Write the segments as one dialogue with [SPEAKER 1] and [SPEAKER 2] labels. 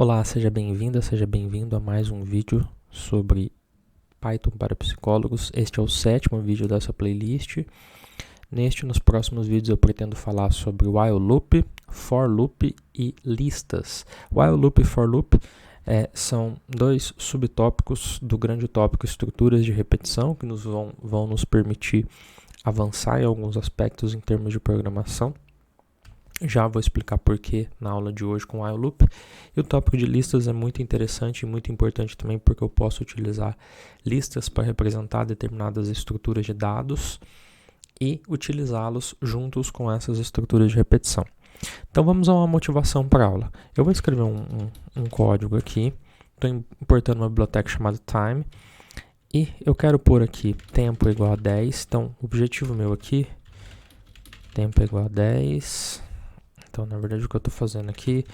[SPEAKER 1] Olá, seja bem-vinda, seja bem-vindo a mais um vídeo sobre Python para psicólogos. Este é o 7º vídeo dessa playlist. Nos próximos vídeos eu pretendo falar sobre while loop, for loop e listas. While loop e for loop são dois subtópicos do grande tópico estruturas de repetição que vão nos permitir avançar em alguns aspectos em termos de programação. Já vou explicar porquê na aula de hoje com while loop. E o tópico de listas é muito interessante e muito importante também porque eu posso utilizar listas para representar determinadas estruturas de dados e utilizá-los juntos com essas estruturas de repetição. Então vamos a uma motivação para a aula. Eu vou escrever um código aqui. Estou importando uma biblioteca chamada time e eu quero pôr aqui tempo igual a 10. Então o objetivo meu aqui, tempo é igual a 10. Então, na verdade, o que eu estou fazendo aqui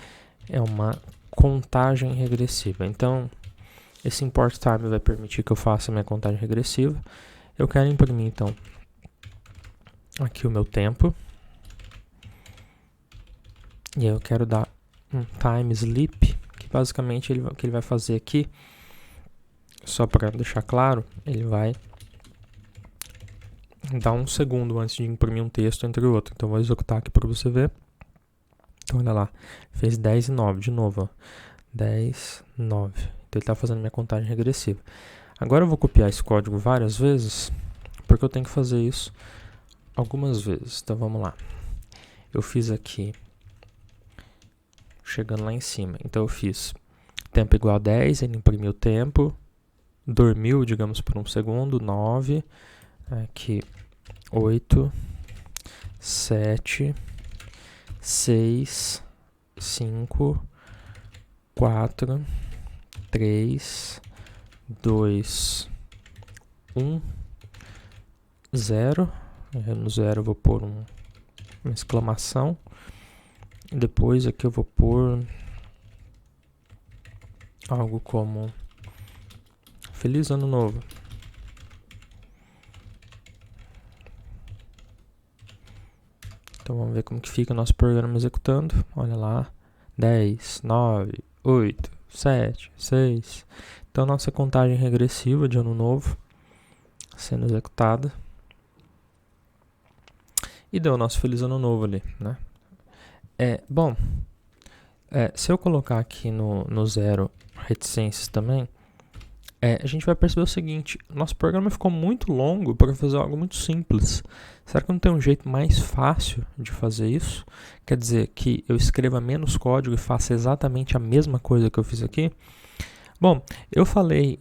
[SPEAKER 1] é uma contagem regressiva. Então, esse import time vai permitir que eu faça a minha contagem regressiva. Eu quero imprimir, então, aqui o meu tempo. E aí eu quero dar um time sleep, que basicamente o que ele vai fazer aqui, só para deixar claro, ele vai dar 1 segundo antes de imprimir um texto entre o outro. Então, eu vou executar aqui para você ver. Então, olha lá, fez 10 e 9, de novo, ó. 10, 9. Então, ele está fazendo minha contagem regressiva. Agora eu vou copiar esse código várias vezes, porque eu tenho que fazer isso algumas vezes. Então, vamos lá. Eu fiz aqui, chegando lá em cima. Então, eu fiz tempo igual a 10, ele imprimiu o tempo, dormiu, digamos, por 1 segundo, 9, aqui, 8, 7... 6, 5, 4, 3, 2, 1, 0. No 0 eu vou pôr uma exclamação. Depois aqui eu vou pôr algo como Feliz Ano Novo. Então vamos ver como que fica o nosso programa executando. Olha lá, 10, 9, 8, 7, 6. Então nossa contagem regressiva de ano novo sendo executada. E deu o nosso feliz ano novo ali, né? Se eu colocar aqui no 0 reticências também, a gente vai perceber o seguinte: nosso programa ficou muito longo para fazer algo muito simples. Será que não tem um jeito mais fácil de fazer isso? Quer dizer, que eu escreva menos código e faça exatamente a mesma coisa que eu fiz aqui? Bom, eu falei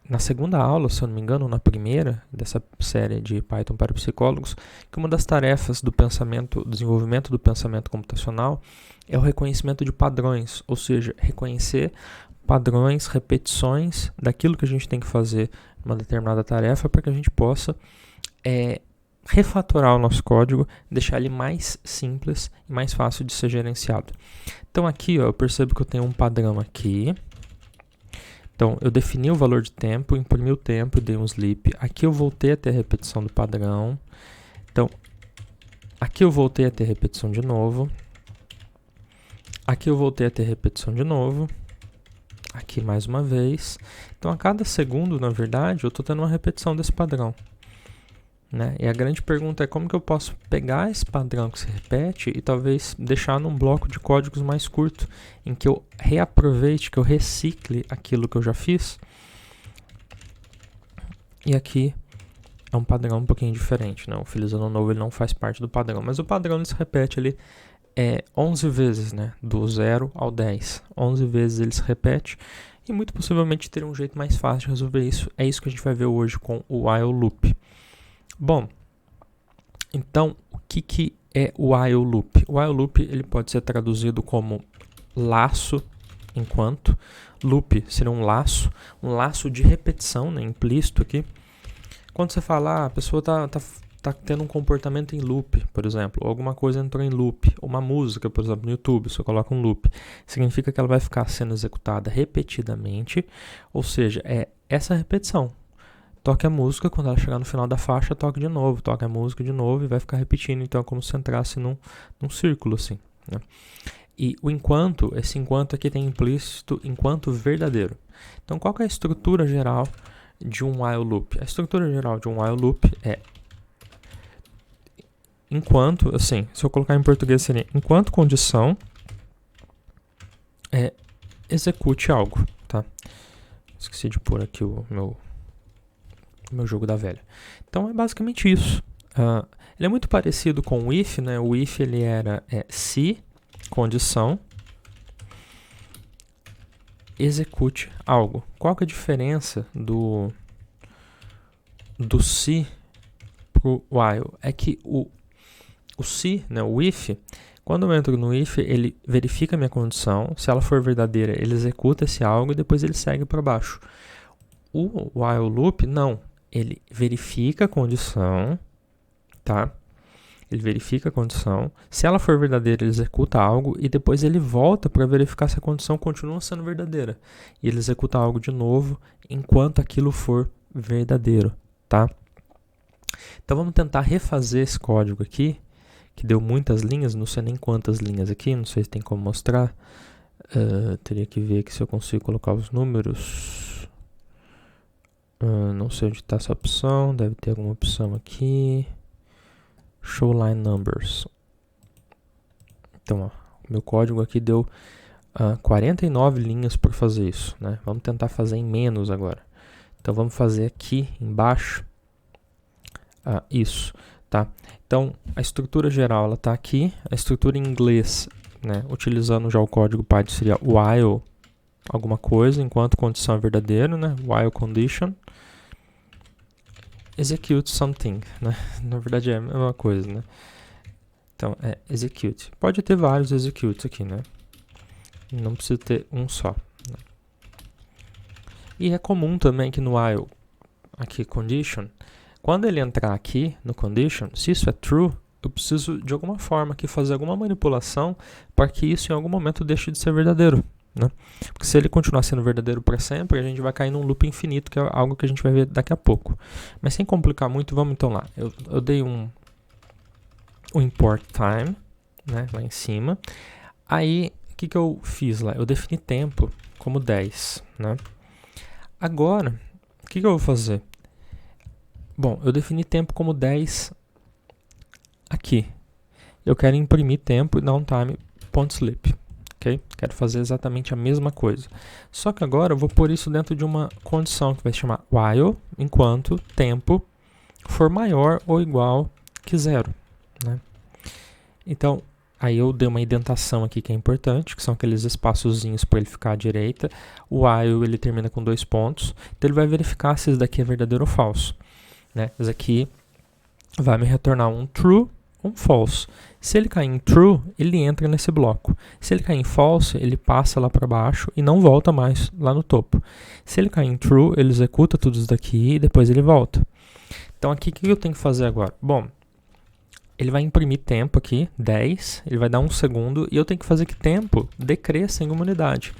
[SPEAKER 1] na segunda aula, se eu não me engano, na primeira dessa série de Python para psicólogos, que uma das tarefas do desenvolvimento do pensamento computacional é o reconhecimento de padrões, ou seja, reconhecer padrões, repetições daquilo que a gente tem que fazer numa determinada tarefa para que a gente possa refatorar o nosso código, deixar ele mais simples e mais fácil de ser gerenciado. Então aqui, ó, eu percebo que eu tenho um padrão aqui. Então eu defini o valor de tempo, imprimi o tempo e dei um sleep. Aqui eu voltei a ter a repetição do padrão. Então aqui eu voltei a ter repetição de novo. Aqui eu voltei a ter repetição de novo. Aqui mais uma vez. Então a cada segundo, na verdade, eu estou tendo uma repetição desse padrão, né? E a grande pergunta é como que eu posso pegar esse padrão que se repete e talvez deixar num bloco de códigos mais curto, em que eu reaproveite, que eu recicle aquilo que eu já fiz. E aqui é um padrão um pouquinho diferente, né? O Feliz Ano Novo ele não faz parte do padrão, mas o padrão ele se repete ali 11 vezes, né? Do 0 ao 10. 11 vezes ele se repete e muito possivelmente teria um jeito mais fácil de resolver isso. É isso que a gente vai ver hoje com o while loop. Bom, então o que é o while loop? O while loop ele pode ser traduzido como laço enquanto. Loop seria um laço de repetição, né? Implícito aqui. Quando você fala, a pessoa tá tendo um comportamento em loop, por exemplo, ou alguma coisa entrou em loop, uma música, por exemplo, no YouTube, se eu coloco um loop, significa que ela vai ficar sendo executada repetidamente, ou seja, é essa repetição. Toque a música, quando ela chegar no final da faixa, toque de novo, toque a música de novo e vai ficar repetindo, então é como se entrasse num círculo assim, né? E o enquanto, esse enquanto aqui tem implícito enquanto verdadeiro. Então, qual que é a estrutura geral de um while loop? A estrutura geral de um while loop é enquanto, assim, se eu colocar em português seria enquanto condição execute algo, tá? Esqueci de pôr aqui o meu jogo da velha. Então é basicamente isso. Ele é muito parecido com o if, né? O if ele era se condição execute algo. Qual que é a diferença do se pro while? É que o se, né, o if, quando eu entro no if, ele verifica a minha condição. Se ela for verdadeira, ele executa esse algo e depois ele segue para baixo. O while loop, não. Ele verifica a condição, tá? Ele verifica a condição. Se ela for verdadeira, ele executa algo e depois ele volta para verificar se a condição continua sendo verdadeira. E ele executa algo de novo enquanto aquilo for verdadeiro, tá? Então vamos tentar refazer esse código aqui, que deu muitas linhas, não sei nem quantas linhas aqui, não sei se tem como mostrar. Teria que ver aqui se eu consigo colocar os números. Não sei onde está essa opção, deve ter alguma opção aqui. Show line numbers. Então, ó, meu código aqui deu 49 linhas para fazer isso, né? Vamos tentar fazer em menos agora. Então, vamos fazer aqui embaixo isso, tá? Então, a estrutura geral, ela está aqui. A estrutura em inglês, né, utilizando já o código Python, seria while alguma coisa, enquanto condição é verdadeira, né? While condition execute something, né? Na verdade é a mesma coisa, né? Então, execute. Pode ter vários executes aqui, né? Não precisa ter um só, né? E é comum também que no while, aqui condition, quando ele entrar aqui no condition, se isso é true, eu preciso de alguma forma aqui fazer alguma manipulação para que isso em algum momento deixe de ser verdadeiro, né? Porque se ele continuar sendo verdadeiro para sempre, a gente vai cair num loop infinito, que é algo que a gente vai ver daqui a pouco. Mas sem complicar muito, vamos então lá. Eu dei um import time, né, lá em cima. Aí, o que eu fiz lá? Eu defini tempo como 10, né? Agora, o que eu vou fazer? Bom, eu defini tempo como 10 aqui. Eu quero imprimir tempo e dar um time.sleep. Okay? Quero fazer exatamente a mesma coisa. Só que agora eu vou pôr isso dentro de uma condição que vai se chamar while, enquanto tempo for maior ou igual que 0. Né? Então, aí eu dei uma indentação aqui que é importante, que são aqueles espaçozinhos para ele ficar à direita. O while ele termina com 2 pontos, então ele vai verificar se isso daqui é verdadeiro ou falso. Né? Isso aqui vai me retornar um true, um false. Se ele cair em true, ele entra nesse bloco. Se ele cair em false, ele passa lá para baixo e não volta mais lá no topo. Se ele cair em true, ele executa tudo isso daqui e depois ele volta. Então aqui, o que eu tenho que fazer agora? Bom, ele vai imprimir tempo aqui, 10, ele vai dar 1 segundo e eu tenho que fazer que tempo decresça em uma unidade.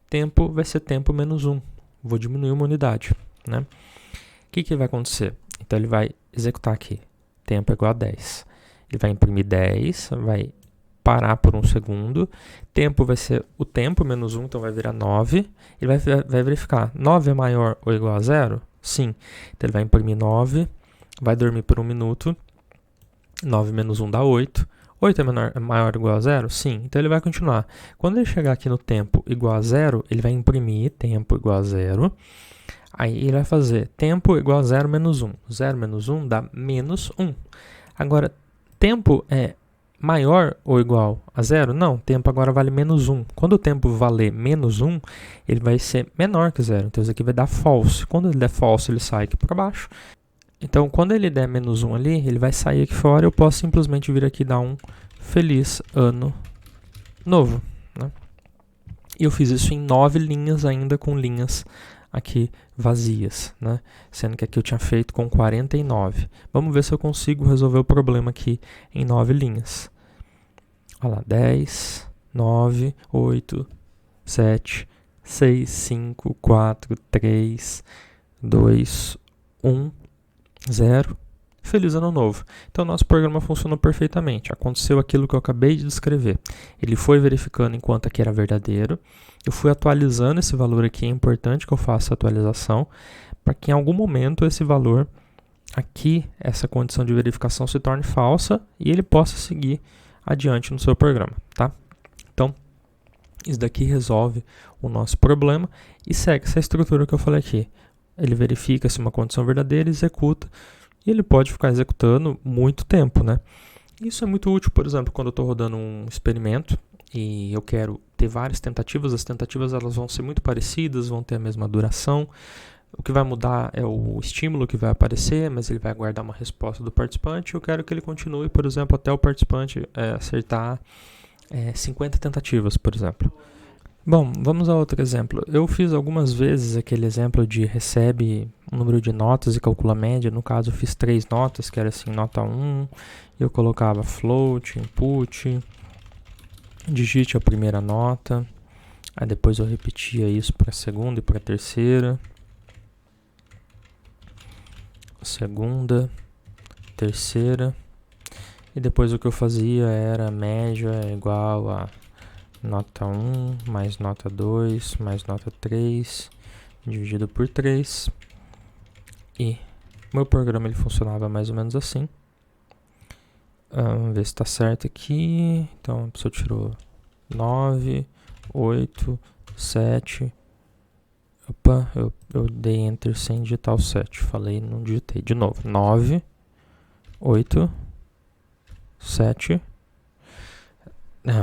[SPEAKER 1] Tempo vai ser tempo menos 1. Vou diminuir uma unidade, né? O que vai acontecer? Então ele vai executar aqui, tempo é igual a 10. Ele vai imprimir 10, vai parar por 1 segundo. Tempo vai ser o tempo menos 1, então vai virar 9. Ele vai verificar, 9 é maior ou igual a 0? Sim. Então ele vai imprimir 9, vai dormir por 1 minuto. 9 menos 1 dá 8. 8 é maior ou igual a 0? Sim. Então ele vai continuar. Quando ele chegar aqui no tempo igual a 0, ele vai imprimir tempo igual a 0. Aí ele vai fazer tempo igual a 0 menos 1. 0 menos 1 dá menos 1. Agora, tempo é maior ou igual a 0? Não, tempo agora vale menos 1. Quando o tempo valer menos 1, ele vai ser menor que 0. Então isso aqui vai dar false. Quando ele der false, ele sai aqui para baixo. Então, quando ele der menos 1 ali, ele vai sair aqui fora. Eu posso simplesmente vir aqui e dar um feliz ano novo. Né? E eu fiz isso em 9 linhas ainda, com linhas aqui vazias, né? Sendo que aqui eu tinha feito com 49. Vamos ver se eu consigo resolver o problema aqui em 9 linhas. Olha lá, 10, 9, 8, 7, 6, 5, 4, 3, 2, 1, 0. Feliz Ano Novo. Então, nosso programa funcionou perfeitamente. Aconteceu aquilo que eu acabei de descrever. Ele foi verificando enquanto aqui era verdadeiro. Eu fui atualizando esse valor aqui. É importante que eu faça a atualização para que em algum momento esse valor aqui, essa condição de verificação se torne falsa e ele possa seguir adiante no seu programa, tá? Então, isso daqui resolve o nosso problema e segue essa estrutura que eu falei aqui. Ele verifica se uma condição verdadeira, executa, e ele pode ficar executando muito tempo, né? Isso é muito útil, por exemplo, quando eu estou rodando um experimento e eu quero ter várias tentativas. As tentativas elas vão ser muito parecidas, vão ter a mesma duração. O que vai mudar é o estímulo que vai aparecer, mas ele vai guardar uma resposta do participante. Eu quero que ele continue, por exemplo, até o participante acertar 50 tentativas, por exemplo. Bom, vamos a outro exemplo. Eu fiz algumas vezes aquele exemplo de recebe um número de notas e calcula a média. No caso, eu fiz 3 notas, que era assim, nota 1. Eu colocava float, input, digite a primeira nota. Aí depois eu repetia isso para a segunda e para a terceira. Segunda, terceira. E depois o que eu fazia era média é igual a nota 1 mais nota 2 mais nota 3 dividido por 3. E meu programa ele funcionava mais ou menos assim. Vamos ver se está certo aqui. Então a pessoa tirou 9, 8, 7. Opa, eu dei enter sem digitar o 7. Falei, não digitei. De novo. 9, 8, 7.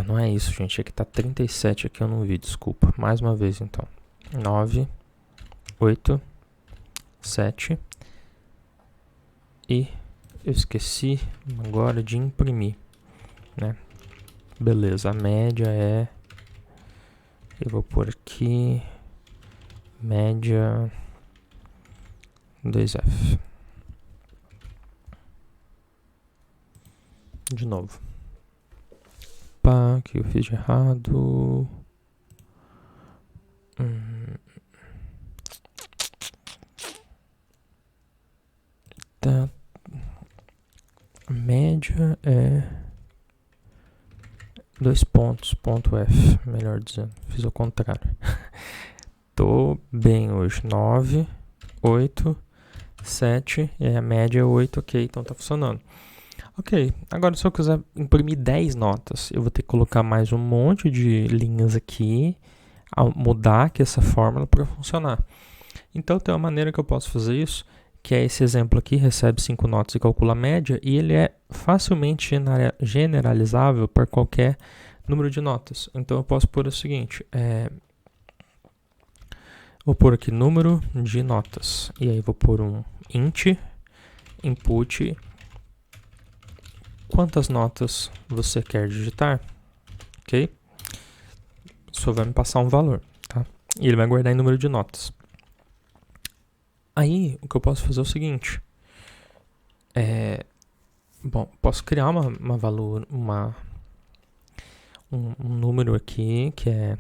[SPEAKER 1] Não é isso, gente. Aqui tá 37 aqui eu não vi, desculpa. Mais uma vez, então. 9, 8, 7. E eu esqueci agora de imprimir, né? Beleza, a média é... Eu vou pôr aqui... Média 2F. De novo. Pá, que eu fiz de errado. Tá. A média é 2 pontos, ponto F, melhor dizendo. Fiz ao contrário. Tô bem hoje. 9, 8, 7, e aí a média é 8, ok, então tá funcionando. Ok, agora se eu quiser imprimir 10 notas, eu vou ter que colocar mais um monte de linhas aqui, mudar aqui essa fórmula para funcionar. Então tem uma maneira que eu posso fazer isso, que é esse exemplo aqui, recebe 5 notas e calcula a média, e ele é facilmente generalizável para qualquer número de notas. Então eu posso pôr o seguinte, vou pôr aqui número de notas. E aí vou pôr um int, input, quantas notas você quer digitar, ok? Só vai me passar um valor, tá? E ele vai guardar em número de notas. Aí, o que eu posso fazer é o seguinte. Bom, posso criar um número aqui, que é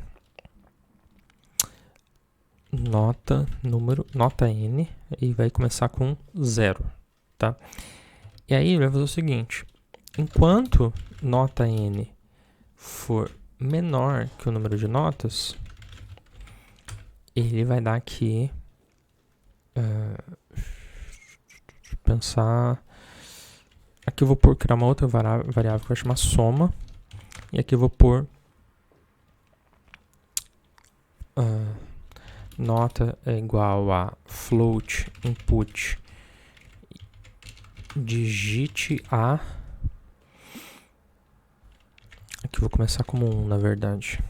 [SPEAKER 1] nota n, e vai começar com 0, tá? E aí ele vai fazer o seguinte, enquanto nota n for menor que o número de notas, ele vai dar aqui, pensar, aqui eu vou criar uma outra variável que vai chamar soma, e aqui eu vou pôr nota é igual a float input digite a, aqui eu vou começar como 1 na verdade,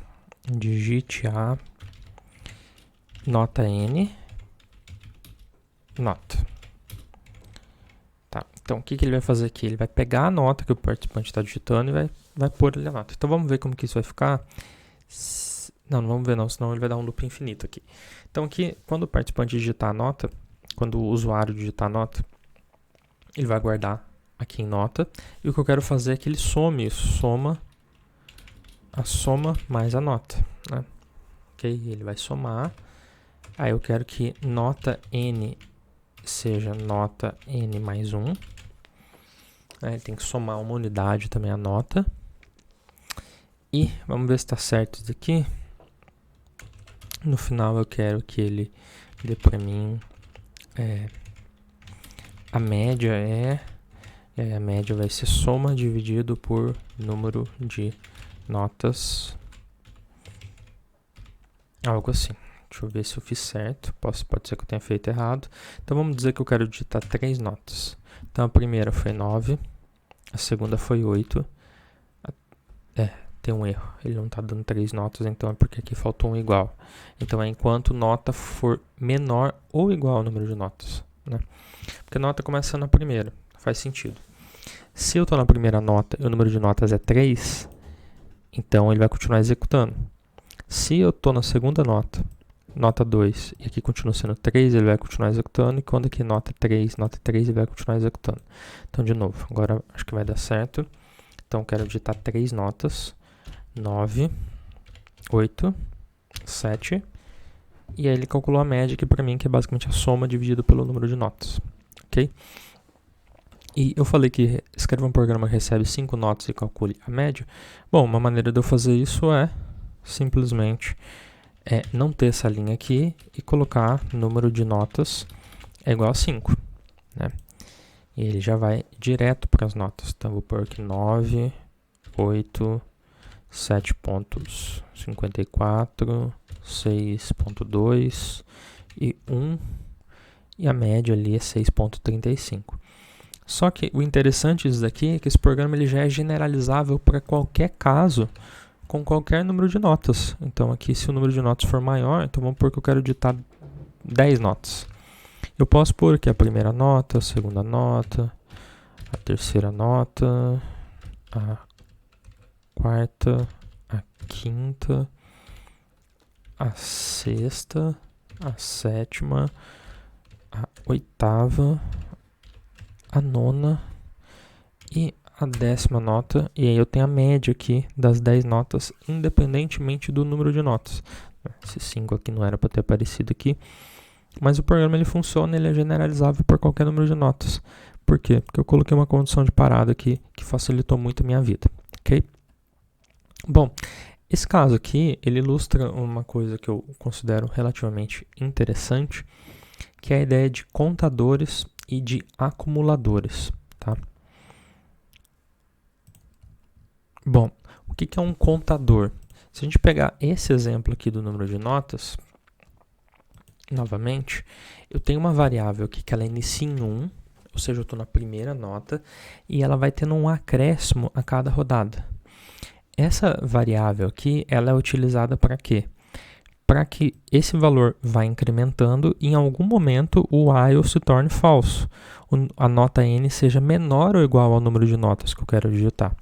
[SPEAKER 1] digite a nota n nota. Tá, então o que ele vai fazer aqui? Ele vai pegar a nota que o participante está digitando e vai pôr ali a nota. Então vamos ver como que isso vai ficar. Não vamos ver não, senão ele vai dar um loop infinito aqui. Então aqui, quando o participante digitar a nota, quando o usuário digitar a nota, ele vai guardar aqui em nota. E o que eu quero fazer é que ele some isso, soma a soma mais a nota, né? Ok, ele vai somar. Aí eu quero que nota n seja nota n mais 1. Ele tem que somar uma unidade também a nota. E vamos ver se está certo isso daqui. No final eu quero que ele dê para mim a média a média vai ser soma dividido por número de notas. Algo assim. Deixa eu ver se eu fiz certo. Pode ser que eu tenha feito errado. Então vamos dizer que eu quero digitar 3 notas. Então a primeira foi 9. A segunda foi 8. Tem um erro. Ele não está dando 3 notas, então é porque aqui faltou um igual. Então é enquanto nota for menor ou igual ao número de notas, né? Porque a nota começa na primeira. Faz sentido. Se eu estou na primeira nota e o número de notas é 3, então ele vai continuar executando. Se eu estou na segunda nota, nota 2, e aqui continua sendo 3, ele vai continuar executando. E quando aqui nota 3, ele vai continuar executando. Então, de novo, agora acho que vai dar certo. Então, eu quero digitar 3 notas. 9, 8, 7. E aí ele calculou a média aqui para mim, que é basicamente a soma dividido pelo número de notas. Ok? E eu falei que escreva um programa que recebe 5 notas e calcule a média. Bom, uma maneira de eu fazer isso é simplesmente não ter essa linha aqui e colocar número de notas é igual a 5, né? E ele já vai direto para as notas. Então, vou pôr aqui 9, 8, 7.54, 6.2 e 1. E a média ali é 6.35. Só que o interessante disso daqui é que esse programa ele já é generalizável para qualquer caso, com qualquer número de notas. Então aqui, se o número de notas for maior, então vamos pôr que eu quero digitar 10 notas. Eu posso pôr aqui a primeira nota, a segunda nota, a terceira nota, a quarta, a quinta, a sexta, a sétima, a oitava, a nona e a 10ª nota, e aí eu tenho a média aqui das 10 notas, independentemente do número de notas. Esse 5 aqui não era para ter aparecido aqui, mas o programa ele funciona, ele é generalizável por qualquer número de notas. Por quê? Porque eu coloquei uma condição de parada aqui que facilitou muito a minha vida, ok? Bom, esse caso aqui, ele ilustra uma coisa que eu considero relativamente interessante, que é a ideia de contadores e de acumuladores, tá? Bom, o que é um contador? Se a gente pegar esse exemplo aqui do número de notas, novamente, eu tenho uma variável aqui que ela inicia em 1, ou seja, eu estou na primeira nota, e ela vai tendo um acréscimo a cada rodada. Essa variável aqui, ela é utilizada para quê? Para que esse valor vá incrementando e em algum momento o while se torne falso. A nota n seja menor ou igual ao número de notas que eu quero digitar,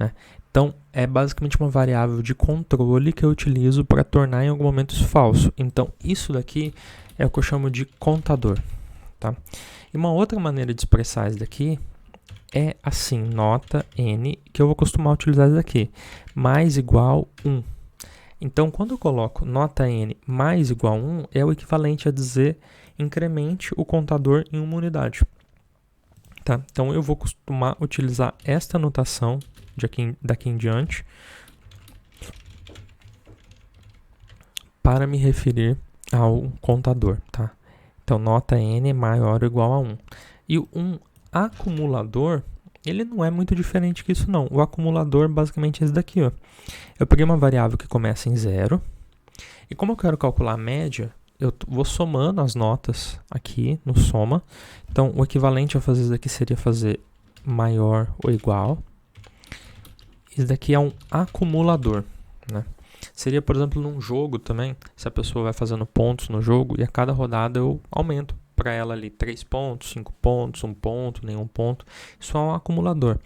[SPEAKER 1] né? Então, é basicamente uma variável de controle que eu utilizo para tornar em algum momento isso falso. Então, isso daqui é o que eu chamo de contador, tá? E uma outra maneira de expressar isso daqui é assim, nota n, que eu vou costumar utilizar isso daqui, mais igual 1. Então, quando eu coloco nota n mais igual a 1, é o equivalente a dizer incremente o contador em uma unidade. Tá? Então, eu vou costumar utilizar esta notação daqui em diante para me referir ao contador. Tá? Então, nota n é maior ou igual a 1. E um acumulador, ele não é muito diferente que isso não. O acumulador basicamente é esse daqui, ó. Eu peguei uma variável que começa em 0, e como eu quero calcular a média, eu vou somando as notas aqui no soma. Então, o equivalente a fazer isso daqui seria fazer maior ou igual. Isso daqui é um acumulador, né? Seria, por exemplo, num jogo também, se a pessoa vai fazendo pontos no jogo, e a cada rodada eu aumento para ela ali 3 pontos, 5 pontos, 1 ponto, nenhum ponto. Isso é um acumulador.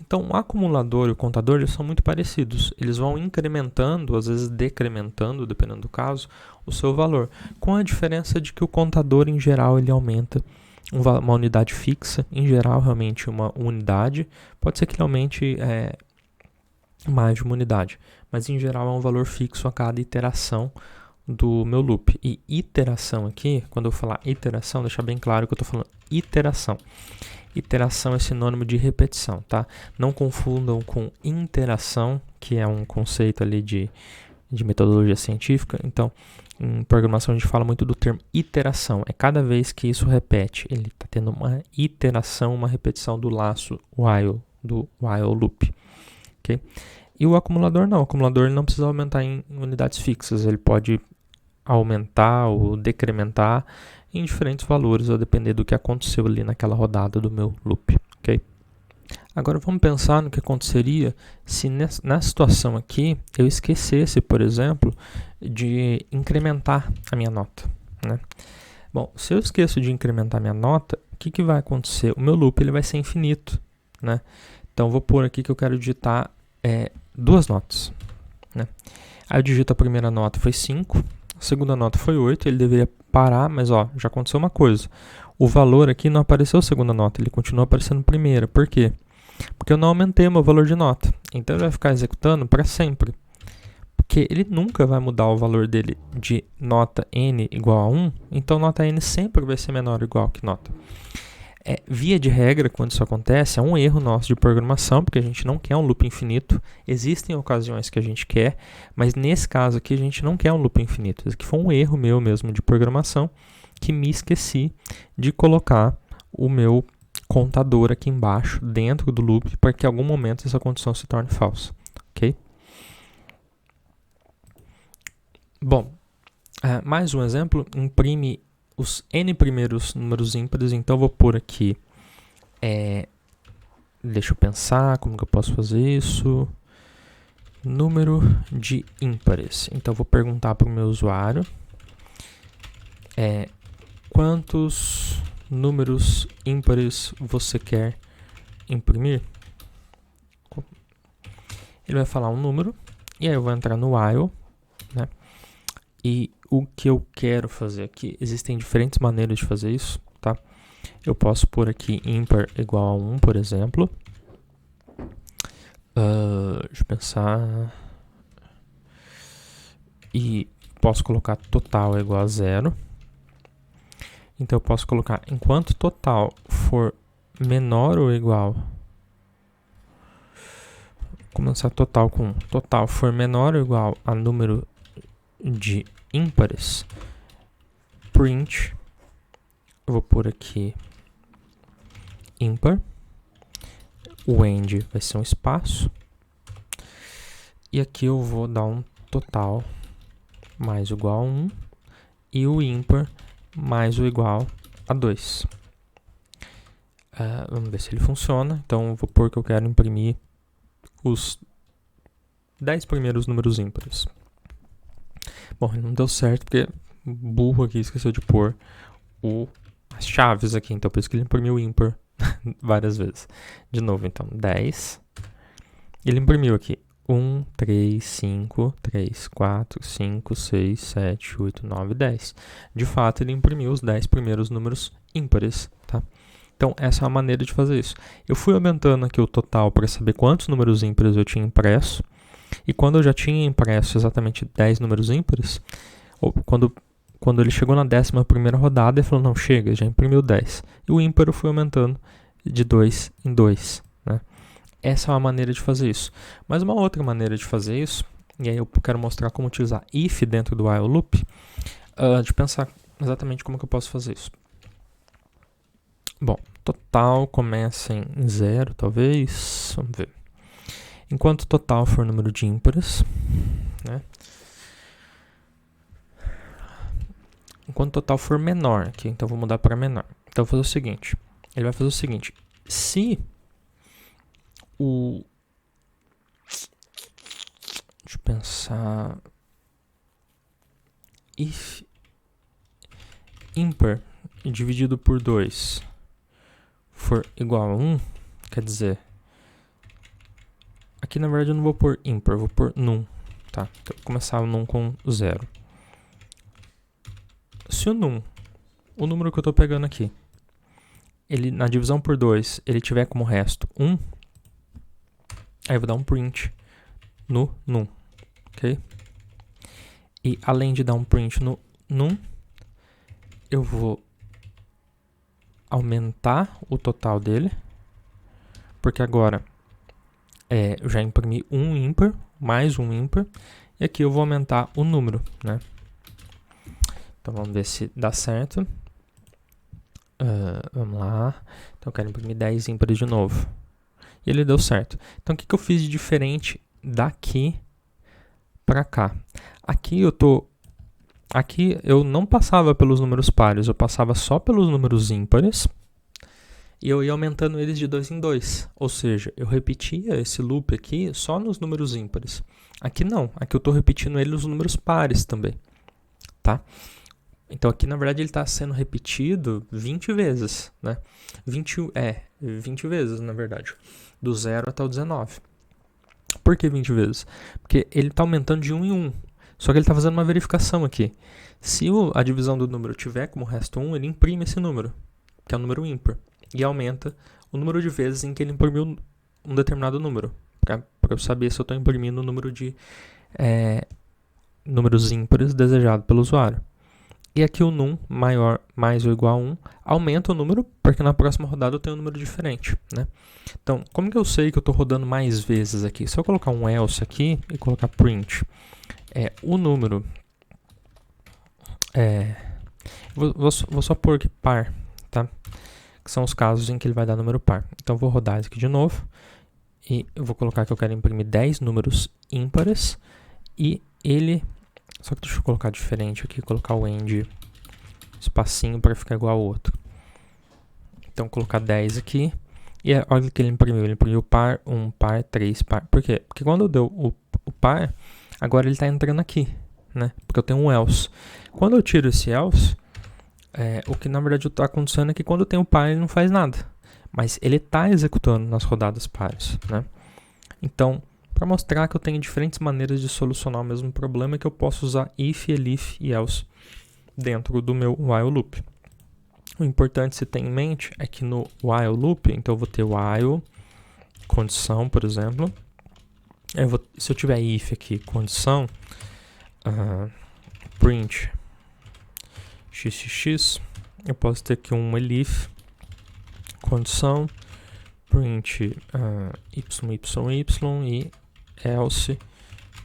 [SPEAKER 1] Então, o acumulador e o contador eles são muito parecidos. Eles vão incrementando, às vezes decrementando, dependendo do caso, o seu valor. Com a diferença de que o contador, em geral, ele aumenta uma unidade fixa. Em geral, realmente uma unidade. Pode ser que ele aumente mais de uma unidade. Mas, em geral, é um valor fixo a cada iteração do meu loop. E iteração aqui, quando eu falar iteração, deixar bem claro que eu estou falando iteração. Iteração é sinônimo de repetição, tá? Não confundam com interação, que é um conceito ali de metodologia científica. Então, em programação a gente fala muito do termo iteração. É cada vez que isso repete. Ele está tendo uma iteração, uma repetição do laço while, do while loop. Okay? E o acumulador não. O acumulador não precisa aumentar em unidades fixas. Ele pode aumentar ou decrementar em diferentes valores, a depender do que aconteceu ali naquela rodada do meu loop. Okay? Agora vamos pensar no que aconteceria se nessa situação aqui eu esquecesse, por exemplo, de incrementar a minha nota, né? Bom, se eu esqueço de incrementar minha nota, o que vai acontecer? O meu loop ele vai ser infinito, né? Então vou pôr aqui que eu quero digitar 2 notas, né? Aí eu digito a primeira nota foi 5, a segunda nota foi 8, ele deveria parar, mas ó, já aconteceu uma coisa. O valor aqui não apareceu a segunda nota, ele continua aparecendo primeira. Por quê? Porque eu não aumentei o meu valor de nota. Então ele vai ficar executando para sempre. Porque ele nunca vai mudar o valor dele de nota n igual a 1. Então nota n sempre vai ser menor ou igual que nota. Via de regra, quando isso acontece, é um erro nosso de programação, porque a gente não quer um loop infinito. Existem ocasiões que a gente quer, mas nesse caso aqui a gente não quer um loop infinito. Isso aqui foi um erro meu mesmo de programação, que me esqueci de colocar o meu contador aqui embaixo, dentro do loop, para que em algum momento essa condição se torne falsa. Ok? Bom, mais um exemplo, imprime os n primeiros números ímpares, então vou pôr aqui, deixa eu pensar como que eu posso fazer isso, número de ímpares. Então vou perguntar para o meu usuário, quantos números ímpares você quer imprimir? Ele vai falar um número, e aí eu vou entrar no while, né? E o que eu quero fazer aqui, existem diferentes maneiras de fazer isso, tá? Eu posso pôr aqui ímpar igual a 1, por exemplo. Deixa eu pensar. E posso colocar total é igual a 0. Então eu posso colocar, enquanto total for menor ou igual, começar total com total for menor ou igual a número de ímpares, print, eu vou pôr aqui ímpar, o end vai ser um espaço, e aqui eu vou dar um total mais ou igual a 1, e o ímpar mais ou igual a 2. Vamos ver se ele funciona. Então eu vou pôr que eu quero imprimir os 10 primeiros números ímpares. Bom, não deu certo porque o burro aqui esqueceu de pôr as chaves aqui, então por isso que ele imprimiu o ímpar várias vezes. De novo, então, 10. Ele imprimiu aqui 1, 3, 5, 3, 4, 5, 6, 7, 8, 9, 10. De fato, ele imprimiu os 10 primeiros números ímpares, tá? Então, essa é a maneira de fazer isso. Eu fui aumentando aqui o total para saber quantos números ímpares eu tinha impresso. E quando eu já tinha impresso exatamente 10 números ímpares, ou quando ele chegou na 11ª rodada, ele falou, não, chega, já imprimiu 10. E o ímpar eu fui aumentando de 2 em 2, né? Essa é uma maneira de fazer isso. Mas uma outra maneira de fazer isso, e aí eu quero mostrar como utilizar if dentro do while loop, de pensar exatamente como que eu posso fazer isso. Bom, total começa em 0, talvez, vamos ver. Enquanto total for número de ímpares, né? Enquanto total for menor, aqui, então vou mudar para menor. Então eu vou fazer o seguinte, ele vai fazer o seguinte, se deixa eu pensar, if ímpar dividido por 2 for igual a 1, quer dizer, aqui na verdade eu não vou pôr ímpar, vou pôr num, tá? Então, vou começar o num com 0. Se o num, o número que eu estou pegando aqui, ele na divisão por 2, ele tiver como resto 1, aí eu vou dar um print no num, ok? E além de dar um print no num, eu vou aumentar o total dele, porque agora eu já imprimi um ímpar, mais um ímpar, e aqui eu vou aumentar o número, né? Então vamos ver se dá certo. Vamos lá. Então eu quero imprimir 10 ímpares de novo. E ele deu certo. Então o que eu fiz de diferente daqui para cá? Aqui eu não passava pelos números pares, eu passava só pelos números ímpares. E eu ia aumentando eles de 2 em 2. Ou seja, eu repetia esse loop aqui só nos números ímpares. Aqui não. Aqui eu estou repetindo ele nos números pares também. Tá? Então aqui na verdade ele está sendo repetido 20 vezes. Né? 20 vezes na verdade. Do 0 até o 19. Por que 20 vezes? Porque ele está aumentando de 1 em 1. Só que ele está fazendo uma verificação aqui. Se a divisão do número tiver como resto 1, ele imprime esse número, que é o número ímpar. E aumenta o número de vezes em que ele imprimiu um determinado número. Para eu saber se eu estou imprimindo o número de números ímpares desejado pelo usuário. E aqui o num maior mais ou igual a 1 aumenta o número, porque na próxima rodada eu tenho um número diferente. Né? Então, como que eu sei que eu estou rodando mais vezes aqui? Se eu colocar um else aqui e colocar print, o número... vou só pôr aqui par, tá? Que são os casos em que ele vai dar número par. Então, vou rodar isso aqui de novo. E eu vou colocar que eu quero imprimir 10 números ímpares. E ele... Só que deixa eu colocar diferente aqui, colocar o end espacinho para ficar igual ao outro. Então, colocar 10 aqui. E olha o que ele imprimiu. Ele imprimiu par, 1 par, 3 par. Por quê? Porque quando eu dei o par, agora ele está entrando aqui, né? Porque eu tenho um else. Quando eu tiro esse else, o que na verdade está acontecendo é que quando eu tenho par, ele não faz nada. Mas ele está executando nas rodadas pares, né? Então, para mostrar que eu tenho diferentes maneiras de solucionar o mesmo problema, que eu posso usar if, elif e else dentro do meu while loop. O importante se ter em mente é que no while loop, então eu vou ter while, condição, por exemplo. Se eu tiver if aqui, condição, print xxx, eu posso ter aqui um elif, condição, print yyyy e else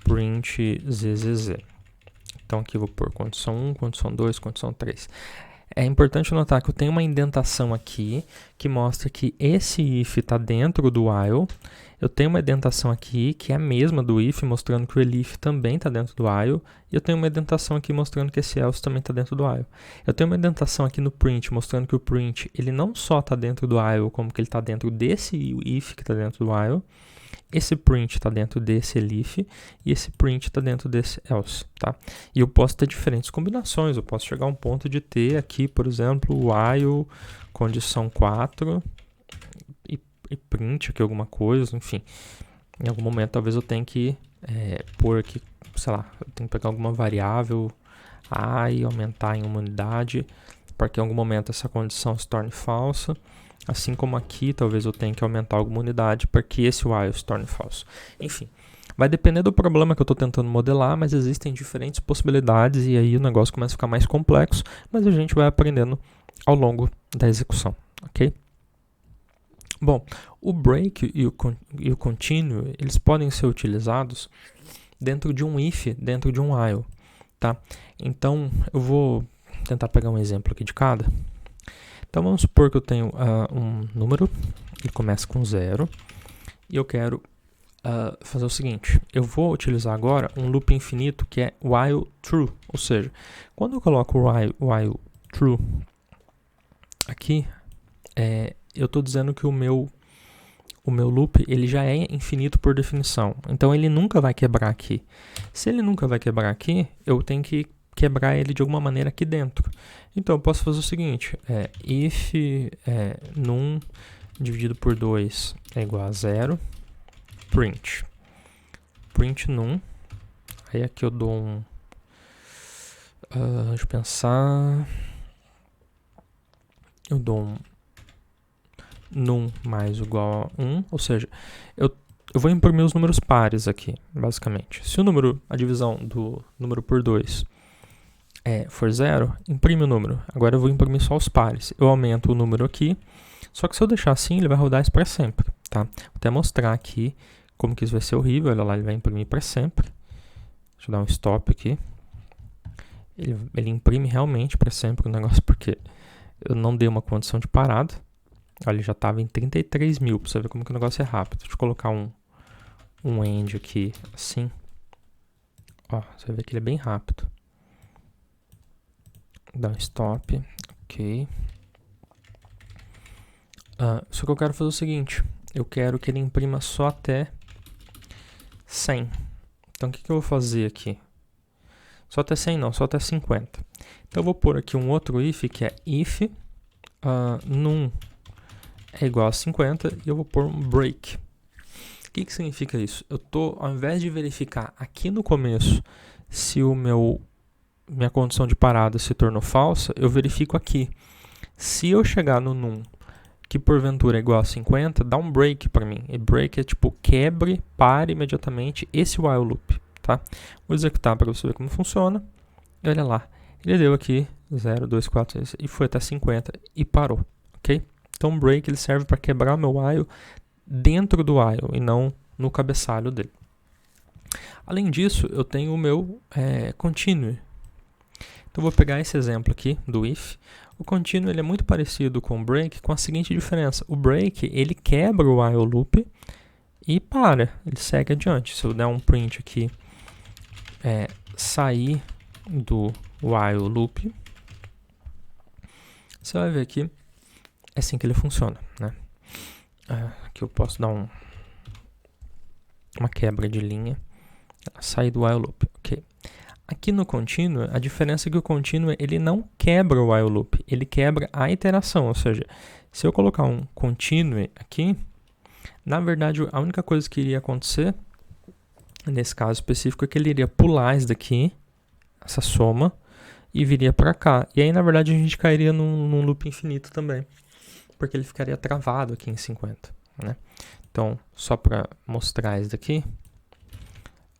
[SPEAKER 1] print zzz. Então aqui eu vou pôr condição 1, condição 2, condição 3. É importante notar que eu tenho uma indentação aqui que mostra que esse if está dentro do while. Eu tenho uma indentação aqui que é a mesma do if, mostrando que o elif também está dentro do while. E eu tenho uma indentação aqui mostrando que esse else também está dentro do while. Eu tenho uma indentação aqui no print, mostrando que o print ele não só está dentro do while, como que ele está dentro desse if que está dentro do while. Esse print está dentro desse elif e esse print está dentro desse else, tá? E eu posso ter diferentes combinações. Eu posso chegar a um ponto de ter aqui, por exemplo, while, condição 4 e print aqui alguma coisa, enfim. Em algum momento talvez eu tenha que pôr aqui, sei lá, eu tenho que pegar alguma variável e aumentar em uma unidade, para que em algum momento essa condição se torne falsa. Assim como aqui, talvez eu tenha que aumentar alguma unidade para que esse while se torne falso. Enfim, vai depender do problema que eu estou tentando modelar, mas existem diferentes possibilidades e aí o negócio começa a ficar mais complexo, mas a gente vai aprendendo ao longo da execução, ok? Bom, o break e o continue, eles podem ser utilizados dentro de um if, dentro de um while, tá? Então, eu vou tentar pegar um exemplo aqui de cada. Então, vamos supor que eu tenho um número, ele começa com 0, e eu quero fazer o seguinte, eu vou utilizar agora um loop infinito que é while true, ou seja, quando eu coloco while true aqui, eu estou dizendo que o meu loop ele já é infinito por definição, então ele nunca vai quebrar aqui. Se ele nunca vai quebrar aqui, eu tenho que quebrar ele de alguma maneira aqui dentro. Então eu posso fazer o seguinte, if num dividido por 2 é igual a 0, print num, aí aqui eu dou um, deixa eu pensar, eu dou um num mais ou igual a 1, ou seja, eu vou imprimir os números pares aqui, basicamente. Se a divisão do número por 2 for 0, imprime o número. Agora eu vou imprimir só os pares. Eu aumento o número aqui, só que se eu deixar assim, ele vai rodar isso para sempre, tá? Vou até mostrar aqui como que isso vai ser horrível. Olha lá, ele vai imprimir para sempre. Deixa eu dar um stop aqui. Ele imprime realmente para sempre o negócio, porque eu não dei uma condição de parada. Olha, ele já estava em 33 mil, para você ver como que o negócio é rápido. Deixa eu colocar um end aqui, assim. Ó, você vai ver que ele é bem rápido. Dá um stop, ok. Só que eu quero fazer o seguinte, eu quero que ele imprima só até 100. Então o que eu vou fazer aqui? Só até 100 não, só até 50. Então eu vou pôr aqui um outro if, que é if num é igual a 50, e eu vou pôr um break. O que significa isso? Eu tô, ao invés de verificar aqui no começo se minha condição de parada se tornou falsa, eu verifico aqui. Se eu chegar no num que porventura é igual a 50, dá um break para mim. E break é tipo quebre, pare imediatamente esse while loop, tá? Vou executar para você ver como funciona. E olha lá, ele deu aqui 0, 2, 4, 6, e foi até 50 e parou, ok? Então o break ele serve para quebrar o meu while dentro do while e não no cabeçalho dele. Além disso, eu tenho o meu continue. Então eu vou pegar esse exemplo aqui do if. O continue ele é muito parecido com o break, com a seguinte diferença. O break ele quebra o while loop e para, ele segue adiante. Se eu der um print aqui, sair do while loop, você vai ver aqui, é assim que ele funciona, né? Aqui eu posso dar uma quebra de linha, sair do while loop, ok. Aqui no continue, a diferença é que o continue ele não quebra o while loop, ele quebra a iteração, ou seja, se eu colocar um continue aqui, na verdade a única coisa que iria acontecer, nesse caso específico, é que ele iria pular isso daqui, essa soma, e viria para cá. E aí, na verdade, a gente cairia num loop infinito também, porque ele ficaria travado aqui em 50, né? Então, só para mostrar isso daqui,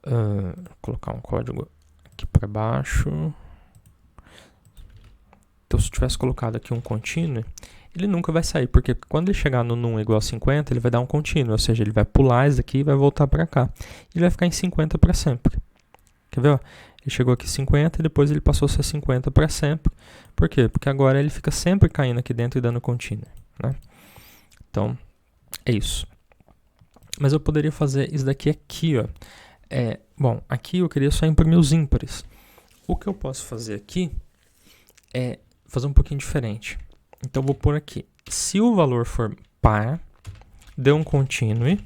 [SPEAKER 1] vou colocar um código aqui para baixo. Então, se eu tivesse colocado aqui um continue, ele nunca vai sair, porque quando ele chegar no num igual a 50, ele vai dar um continue, ou seja, ele vai pular isso daqui e vai voltar para cá. Ele vai ficar em 50 para sempre. Quer ver? Ó? Ele chegou aqui 50 e depois ele passou a ser 50 para sempre. Por quê? Porque agora ele fica sempre caindo aqui dentro e dando continue, né? Então, é isso. Mas eu poderia fazer isso daqui aqui, ó. Bom, aqui eu queria só imprimir os ímpares. O que eu posso fazer aqui é fazer um pouquinho diferente. Então eu vou pôr aqui, se o valor for par, dê um continue,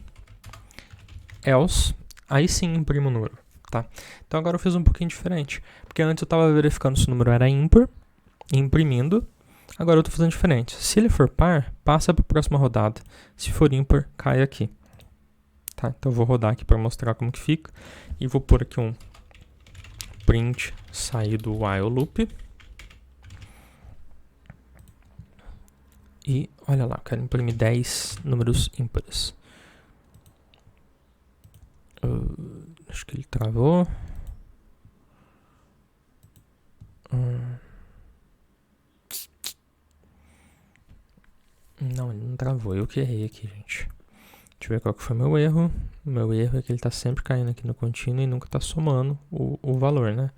[SPEAKER 1] else, aí sim imprimo o número, tá? Então agora eu fiz um pouquinho diferente, porque antes eu estava verificando se o número era ímpar, imprimindo, agora eu estou fazendo diferente. Se ele for par, passa para a próxima rodada, se for ímpar, cai aqui. Tá? Então eu vou rodar aqui para mostrar como que fica, e vou pôr aqui um print sair do while loop. E olha lá, eu quero imprimir 10 números ímpares. Acho que ele travou. Não, ele não travou. Eu que errei aqui, gente. Deixa eu ver qual que foi o meu erro. O meu erro é que ele está sempre caindo aqui no contínuo e nunca está somando o valor, né?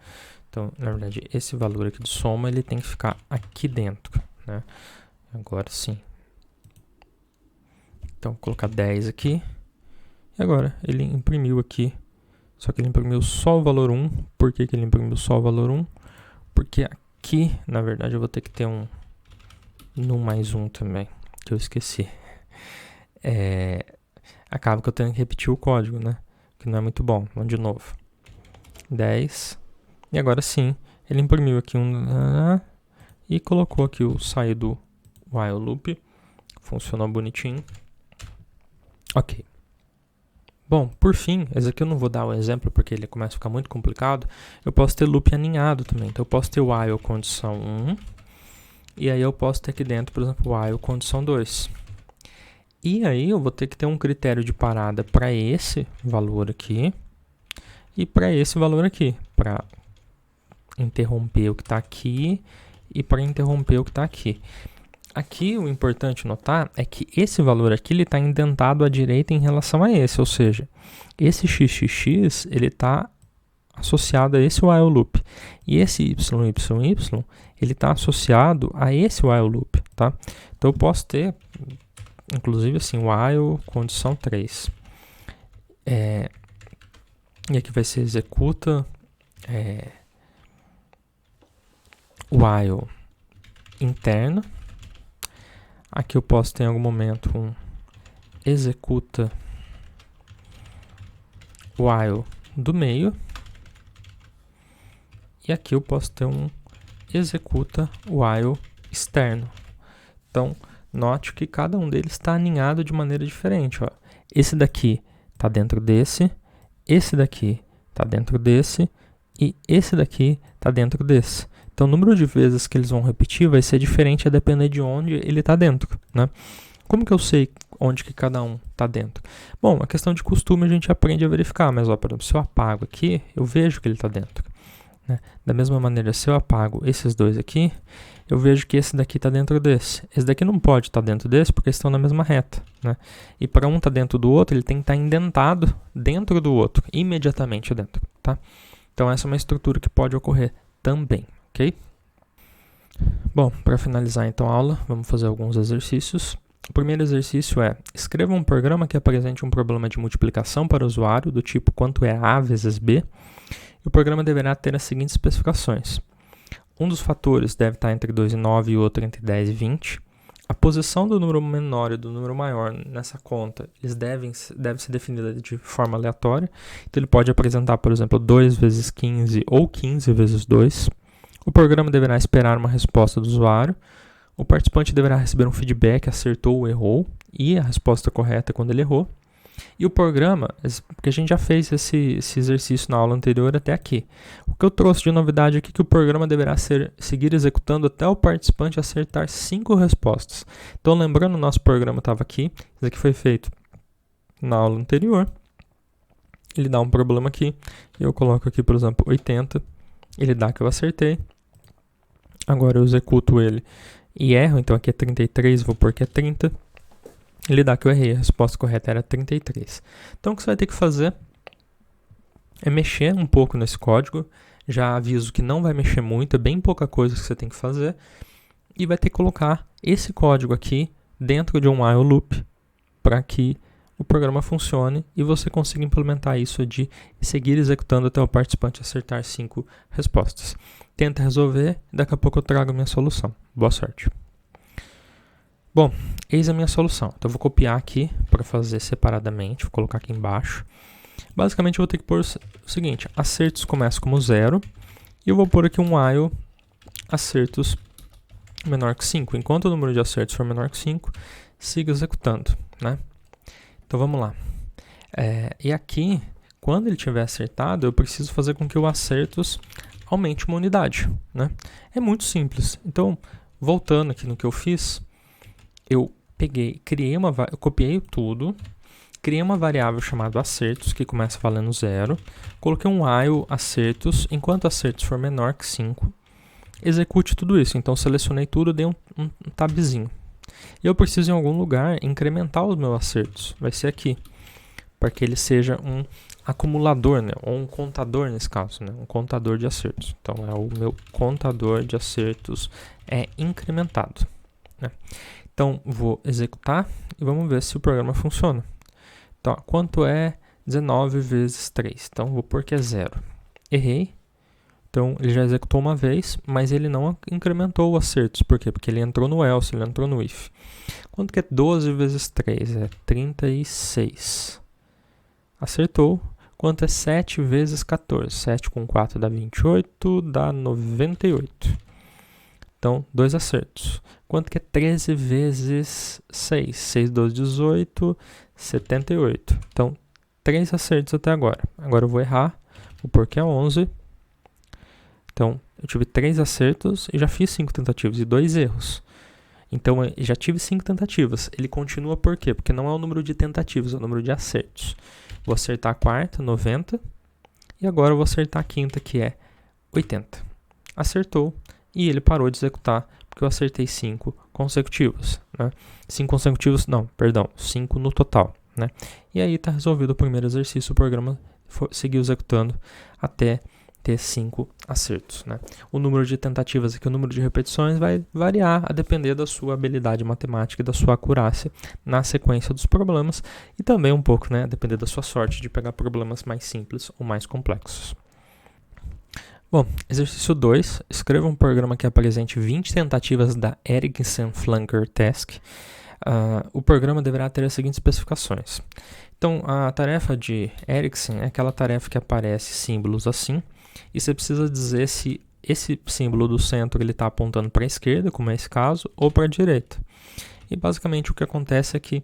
[SPEAKER 1] Então, na verdade, esse valor aqui de soma, ele tem que ficar aqui dentro, né? Agora sim. Então, vou colocar 10 aqui. E agora, ele imprimiu aqui. Só que ele imprimiu só o valor 1. Por que ele imprimiu só o valor 1? Porque aqui, na verdade, eu vou ter que ter um num mais 1 também, que eu esqueci. Acaba que eu tenho que repetir o código, né? Que não é muito bom. Vamos de novo. 10. E agora sim, ele imprimiu aqui e colocou aqui o sair do while loop. Funcionou bonitinho. Ok. Bom, por fim, esse aqui eu não vou dar o exemplo porque ele começa a ficar muito complicado. Eu posso ter loop aninhado também. Então eu posso ter while condição 1. E aí eu posso ter aqui dentro, por exemplo, while condição 2. E aí eu vou ter que ter um critério de parada para esse valor aqui e para esse valor aqui, para interromper o que está aqui e para interromper o que está aqui. Aqui o importante notar é que esse valor aqui está indentado à direita em relação a esse, ou seja, esse xxx ele está associado a esse while loop. E esse YYY ele está associado a esse while loop, tá? Então eu posso ter, inclusive assim, while condição 3. E aqui vai ser executa while interno. Aqui eu posso ter em algum momento um executa while do meio. E aqui eu posso ter um executa while externo. Então, note que cada um deles está aninhado de maneira diferente. Ó. Esse daqui está dentro desse, esse daqui está dentro desse e esse daqui está dentro desse. Então, o número de vezes que eles vão repetir vai ser diferente a depender de onde ele está dentro, né? Como que eu sei onde que cada um está dentro? Bom, a questão de costume a gente aprende a verificar, mas ó, por exemplo, se eu apago aqui, eu vejo que ele está dentro. Né? Da mesma maneira, se eu apago esses dois aqui, eu vejo que esse daqui está dentro desse. Esse daqui não pode estar dentro desse porque estão na mesma reta. Né? E para um estar dentro do outro, ele tem que estar indentado dentro do outro, imediatamente dentro. Tá? Então essa é uma estrutura que pode ocorrer também. Ok? Bom, para finalizar então a aula, vamos fazer alguns exercícios. O primeiro exercício é: escreva um programa que apresente um problema de multiplicação para o usuário do tipo quanto é A vezes B. E o programa deverá ter as seguintes especificações. Um dos fatores deve estar entre 2 e 9 e o outro entre 10 e 20. A posição do número menor e do número maior nessa conta eles deve ser definida de forma aleatória. Então ele pode apresentar, por exemplo, 2 vezes 15 ou 15 vezes 2. O programa deverá esperar uma resposta do usuário. O participante deverá receber um feedback, acertou ou errou, e a resposta correta quando ele errou. E o programa, porque a gente já fez esse exercício na aula anterior até aqui. O que eu trouxe de novidade aqui é que o programa deverá seguir executando até o participante acertar 5 respostas. Então, lembrando, o nosso programa estava aqui. Isso aqui foi feito na aula anterior. Ele dá um problema aqui. Eu coloco aqui, por exemplo, 80. Ele dá que eu acertei. Agora eu executo ele e erro. Então aqui é 33, vou pôr que é 30. Ele dá que eu errei. A resposta correta era 33. Então o que você vai ter que fazer é mexer um pouco nesse código. Já aviso que não vai mexer muito, é bem pouca coisa que você tem que fazer. E vai ter que colocar esse código aqui dentro de um while loop para que o programa funcione e você consiga implementar isso de seguir executando até o participante acertar 5 respostas. Tenta resolver e daqui a pouco eu trago a minha solução. Boa sorte. Bom, eis a minha solução. Então eu vou copiar aqui para fazer separadamente, vou colocar aqui embaixo. Basicamente eu vou ter que pôr o seguinte: acertos começa como 0 e eu vou pôr aqui um while acertos menor que 5. Enquanto o número de acertos for menor que 5, siga executando, né? Então vamos lá. E aqui, quando ele tiver acertado, eu preciso fazer com que o acertos aumente uma unidade, né? É muito simples. Então, voltando aqui no que eu fiz, eu copiei tudo, criei uma variável chamada acertos, que começa valendo 0, coloquei um while acertos, enquanto acertos for menor que 5, execute tudo isso. Então, selecionei tudo, dei um tabzinho. E eu preciso em algum lugar incrementar os meus acertos. Vai ser aqui, para que ele seja um acumulador, né? Ou um contador nesse caso, né? Um contador de acertos. Então, o meu contador de acertos é incrementado, né? Então, vou executar e vamos ver se o programa funciona. Então, quanto é 19 vezes 3? Então, vou pôr que é 0. Errei. Então, ele já executou uma vez, mas ele não incrementou os acertos. Por quê? Porque ele entrou no else, ele entrou no if. Quanto que é 12 vezes 3? É 36. Acertou. Quanto é 7 vezes 14? 7 com 4 dá 28, dá 98. Então, 2 acertos. Quanto que é 13 vezes 6? 6, 12, 18, 78. Então, 3 acertos até agora. Agora eu vou errar, vou pôr que é 11. Então, eu tive 3 acertos e já fiz 5 tentativas e 2 erros. Então, eu já tive 5 tentativas. Ele continua por quê? Porque não é o número de tentativas, é o número de acertos. Vou acertar a quarta, 90. E agora eu vou acertar a quinta, que é 80. acertou e ele parou de executar porque eu acertei 5 consecutivos, né? 5 consecutivos, não, perdão, 5 no total, né? E aí está resolvido o primeiro exercício, o programa seguiu executando até ter 5 acertos, né? O número de tentativas aqui, o número de repetições vai variar a depender da sua habilidade matemática e da sua acurácia na sequência dos problemas e também um pouco, né, a depender da sua sorte de pegar problemas mais simples ou mais complexos. Bom, exercício 2, escreva um programa que apresente 20 tentativas da Ericsson-Fluker Task. O programa deverá ter as seguintes especificações. Então, a tarefa de Ericsson é aquela tarefa que aparece símbolos assim, e você precisa dizer se esse símbolo do centro está apontando para a esquerda, como é esse caso, ou para a direita. E basicamente o que acontece é que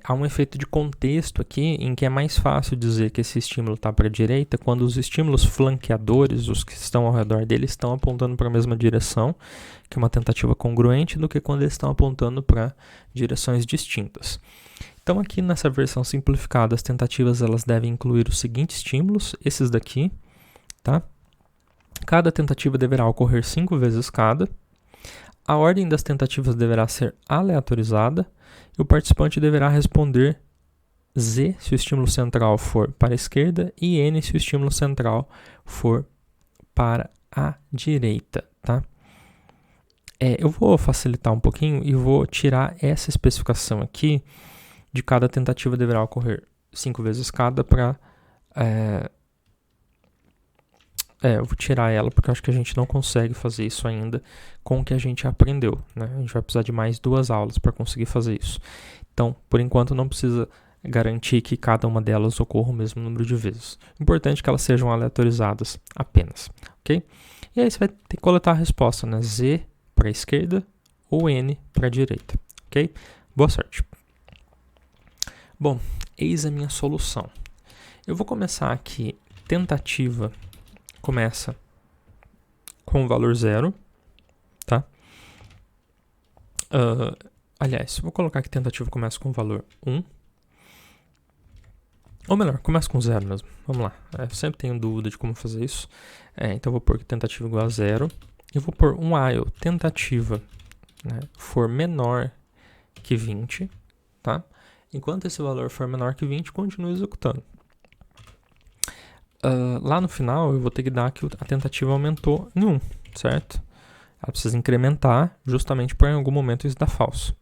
[SPEAKER 1] há um efeito de contexto aqui em que é mais fácil dizer que esse estímulo está para a direita quando os estímulos flanqueadores, os que estão ao redor dele, estão apontando para a mesma direção, que é uma tentativa congruente, do que quando eles estão apontando para direções distintas. Então aqui nessa versão simplificada, as tentativas elas devem incluir os seguintes estímulos, esses daqui, tá? Cada tentativa deverá ocorrer 5 vezes cada. A ordem das tentativas deverá ser aleatorizada e o participante deverá responder Z se o estímulo central for para a esquerda e N se o estímulo central for para a direita, tá? Eu vou facilitar um pouquinho e vou tirar essa especificação aqui de cada tentativa deverá ocorrer 5 vezes cada para... eu vou tirar ela porque eu acho que a gente não consegue fazer isso ainda com o que a gente aprendeu, né? A gente vai precisar de mais 2 aulas para conseguir fazer isso. Então, por enquanto, não precisa garantir que cada uma delas ocorra o mesmo número de vezes. O importante é que elas sejam aleatorizadas apenas, ok? E aí você vai ter que coletar a resposta, né? Z para a esquerda ou N para a direita, ok? Boa sorte! Bom, eis a minha solução. Eu vou começar aqui, tentativa começa com o valor 0, tá? Aliás, vou colocar que tentativa começa com o valor 1. Ou melhor, começa com 0 mesmo. Vamos lá. Eu sempre tenho dúvida de como fazer isso. Então, eu vou pôr que tentativa igual a 0. Eu vou pôr um while tentativa, né, for menor que 20, tá? Enquanto esse valor for menor que 20, continue executando. Lá no final, eu vou ter que dar que a tentativa aumentou em 1, certo? Ela precisa incrementar justamente para em algum momento isso dar falso.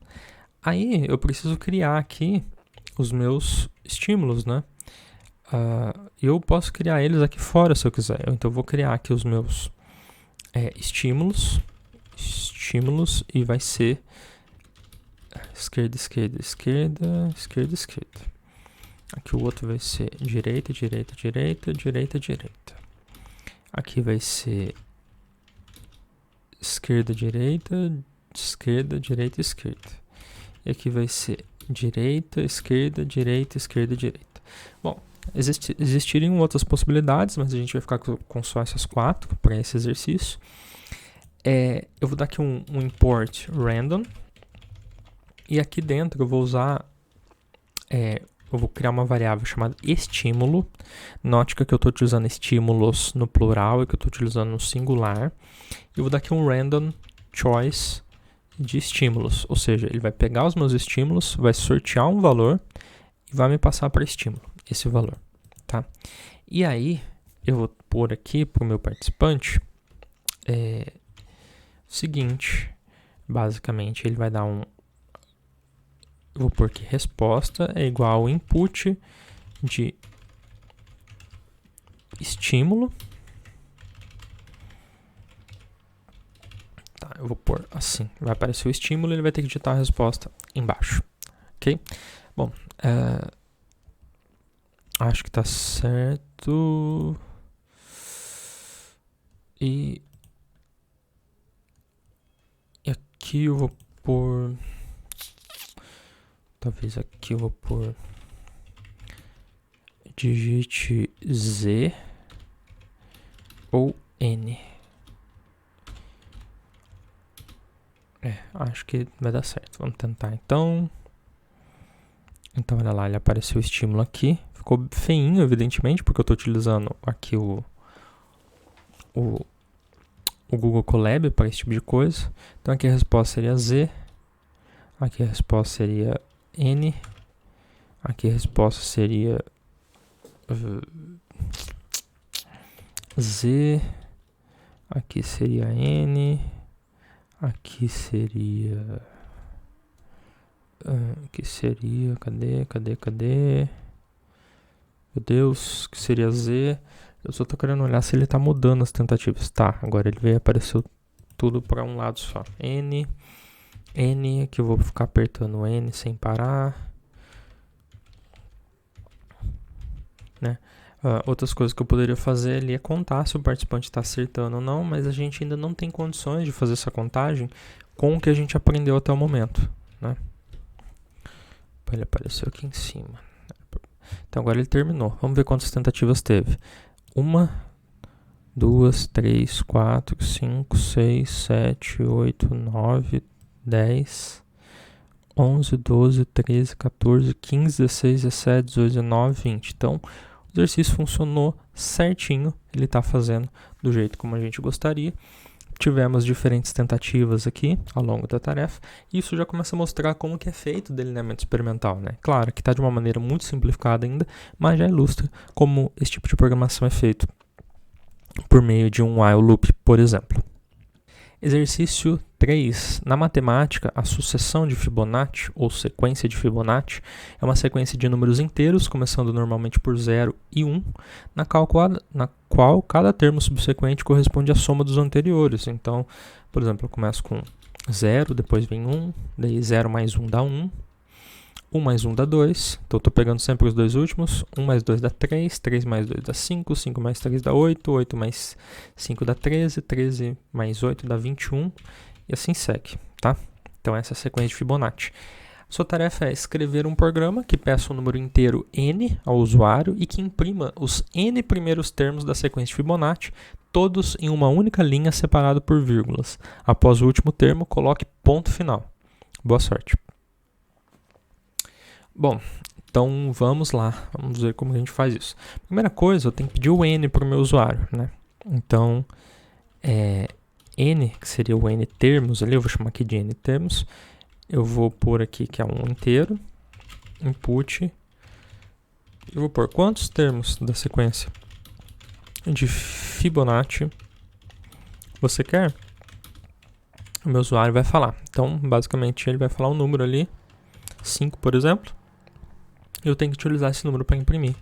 [SPEAKER 1] Aí, eu preciso criar aqui os meus estímulos, né? Eu posso criar eles aqui fora se eu quiser. Então, eu vou criar aqui os meus estímulos e vai ser esquerda, esquerda, esquerda, esquerda, esquerda. Aqui o outro vai ser direita, direita, direita, direita, direita. Aqui vai ser esquerda, direita, esquerda, direita, esquerda. E aqui vai ser direita, esquerda, direita, esquerda, direita. Bom, existiriam outras possibilidades, mas a gente vai ficar com só essas 4 para esse exercício. Eu vou dar aqui um import random. E aqui dentro eu vou usar... eu vou criar uma variável chamada estímulo. Note que eu estou utilizando estímulos no plural e que eu estou utilizando no singular. Eu vou dar aqui um random choice de estímulos. Ou seja, ele vai pegar os meus estímulos, vai sortear um valor e vai me passar para estímulo, esse valor, tá? E aí, eu vou pôr aqui para o meu participante o seguinte. Basicamente, ele vai dar um... Eu vou pôr que resposta é igual ao input de estímulo. Tá, eu vou pôr assim. Vai aparecer o estímulo e ele vai ter que digitar a resposta embaixo. Ok? Bom, acho que tá certo. E aqui eu vou pôr... Talvez aqui eu vou pôr digite Z ou N. Acho que vai dar certo. Vamos tentar então. Então, olha lá, ele apareceu o estímulo aqui. Ficou feinho, evidentemente, porque eu estou utilizando aqui o Google Colab para esse tipo de coisa. Então aqui a resposta seria Z, aqui a resposta seria N, aqui a resposta seria Z, aqui seria N, aqui seria, cadê? Meu Deus, que seria Z. Eu só tô querendo olhar se ele tá mudando as tentativas. Tá, agora ele veio, apareceu tudo para um lado só. N, aqui eu vou ficar apertando N sem parar. Né? Outras coisas que eu poderia fazer ali é contar se o participante está acertando ou não, mas a gente ainda não tem condições de fazer essa contagem com o que a gente aprendeu até o momento. Né? Ele apareceu aqui em cima. Então agora ele terminou. Vamos ver quantas tentativas teve. 1, 2, 3, 4, 5, 6, 7, 8, 9, 10, 11, 12, 13, 14, 15, 16, 17, 18, 19, 20. Então, o exercício funcionou certinho. Ele está fazendo do jeito como a gente gostaria. Tivemos diferentes tentativas aqui ao longo da tarefa. E isso já começa a mostrar como que é feito o delineamento experimental, né? Claro que está de uma maneira muito simplificada ainda, mas já ilustra como esse tipo de programação é feito por meio de um while loop, por exemplo. Exercício 3. Na matemática, a sucessão de Fibonacci, ou sequência de Fibonacci, é uma sequência de números inteiros, começando normalmente por 0 e 1, na qual cada termo subsequente corresponde à soma dos anteriores. Então, por exemplo, eu começo com 0, depois vem 1, daí 0 mais 1 dá 1, 1 mais 1 dá 2, então estou pegando sempre os dois últimos, 1 mais 2 dá 3, 3 mais 2 dá 5, 5 mais 3 dá 8, 8 mais 5 dá 13, 13 mais 8 dá 21, e assim segue, tá? Então essa é a sequência de Fibonacci. Sua tarefa é escrever um programa que peça um número inteiro n ao usuário e que imprima os n primeiros termos da sequência de Fibonacci, todos em uma única linha separado por vírgulas. Após o último termo, coloque ponto final. Boa sorte! Bom, então vamos lá, vamos ver como a gente faz isso. Primeira coisa, eu tenho que pedir o n para o meu usuário, né? Então, n, que seria o n termos ali, eu vou chamar aqui de n termos, eu vou pôr aqui que é um inteiro, input, eu vou pôr quantos termos da sequência de Fibonacci você quer, o meu usuário vai falar. Então, basicamente, ele vai falar um número ali, 5, por exemplo, eu tenho que utilizar esse número para imprimir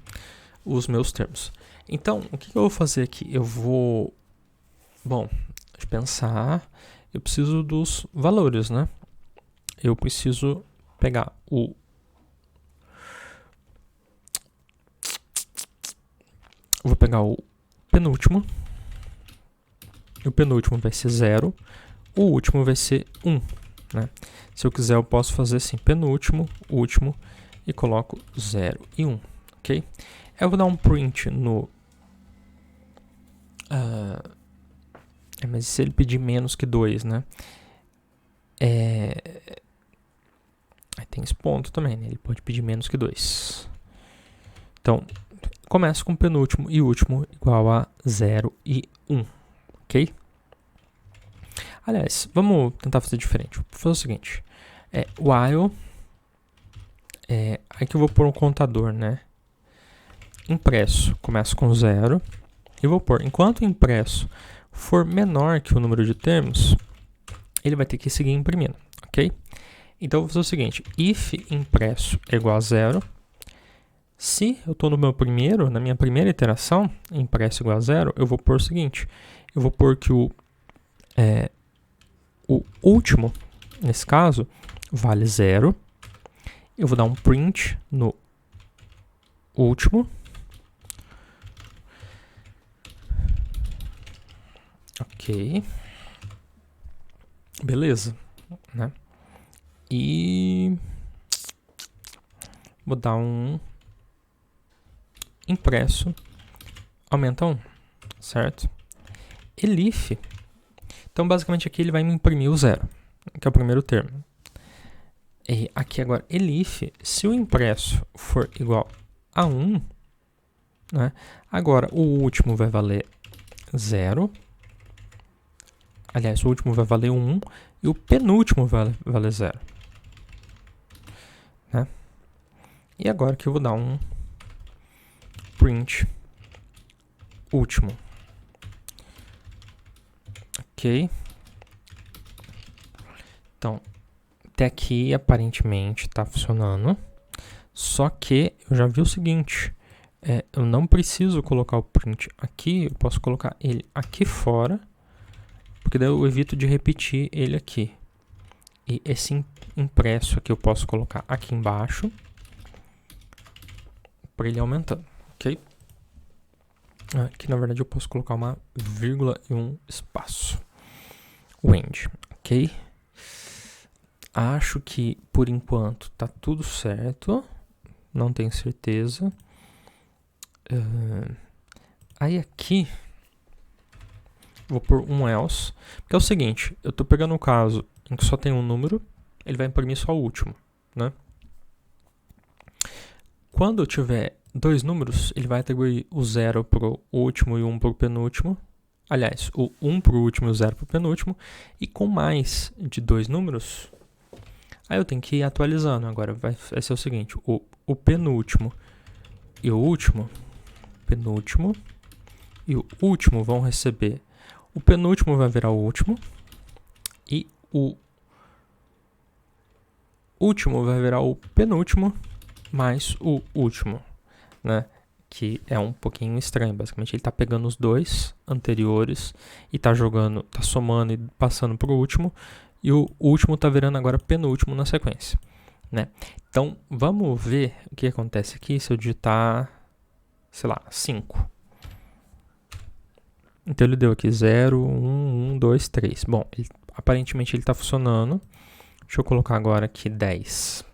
[SPEAKER 1] os meus termos. Então, o que eu vou fazer aqui? Eu vou... Bom, deixa eu pensar. Eu preciso dos valores, né? Eu preciso pegar o... Vou pegar o penúltimo. O penúltimo vai ser 0. O último vai ser 1, né? Se eu quiser, eu posso fazer assim, penúltimo, último, e coloco 0 e 1, ok? Eu vou dar um print no... mas se ele pedir menos que 2, né? Aí tem esse ponto também, né? Ele pode pedir menos que 2. Então, começo com penúltimo e último igual a 0 e 1, ok? Aliás, vamos tentar fazer diferente. Vou fazer o seguinte. While... aqui eu vou pôr um contador, né? Impresso, começa com 0. E vou pôr, enquanto o impresso for menor que o número de termos, ele vai ter que seguir imprimindo, ok? Então, eu vou fazer o seguinte. If impresso é igual a 0. Se eu estou na minha primeira iteração, impresso igual a 0, eu vou pôr o seguinte. Eu vou pôr que o último, nesse caso, vale 0. Eu vou dar um print no último. Ok. Beleza, né? E vou dar um impresso, aumenta 1, certo? Elif, então basicamente aqui ele vai me imprimir o 0, que é o primeiro termo. E aqui agora, elif, se o impresso for igual a 1, né? Agora o último vai valer 0 Aliás, o último vai valer 1 e o penúltimo vai valer 0. Né? E agora que eu vou dar um print último. Ok. Então, até aqui aparentemente está funcionando. Só que eu já vi o seguinte. Eu não preciso colocar o print aqui. Eu posso colocar ele aqui fora. Porque daí eu evito de repetir ele aqui. E esse impresso aqui eu posso colocar aqui embaixo. Para ele aumentando. Ok? Aqui na verdade eu posso colocar uma vírgula e um espaço. End. Ok? Acho que por enquanto tá tudo certo. Não tenho certeza. Aí aqui vou pôr um else. Porque é o seguinte, eu estou pegando um caso em que só tem um número, ele vai imprimir só o último, né? Quando eu tiver dois números, ele vai atribuir o 0 para o último e o 1 para o penúltimo. Aliás, o 1 para o último e o 0 para o penúltimo. E com mais de dois números, aí eu tenho que ir atualizando. Agora vai ser o seguinte, o penúltimo e o último, penúltimo e o último vão receber. O penúltimo vai virar o último e o último vai virar o penúltimo mais o último, né? Que é um pouquinho estranho. Basicamente ele está pegando os dois anteriores e está jogando, está somando e passando para o último, e o último está virando agora penúltimo na sequência, né? Então vamos ver o que acontece aqui se eu digitar, sei lá, 5. Então ele deu aqui 0, 1, 1, 2, 3. Bom, aparentemente ele está funcionando. Deixa eu colocar agora aqui 10.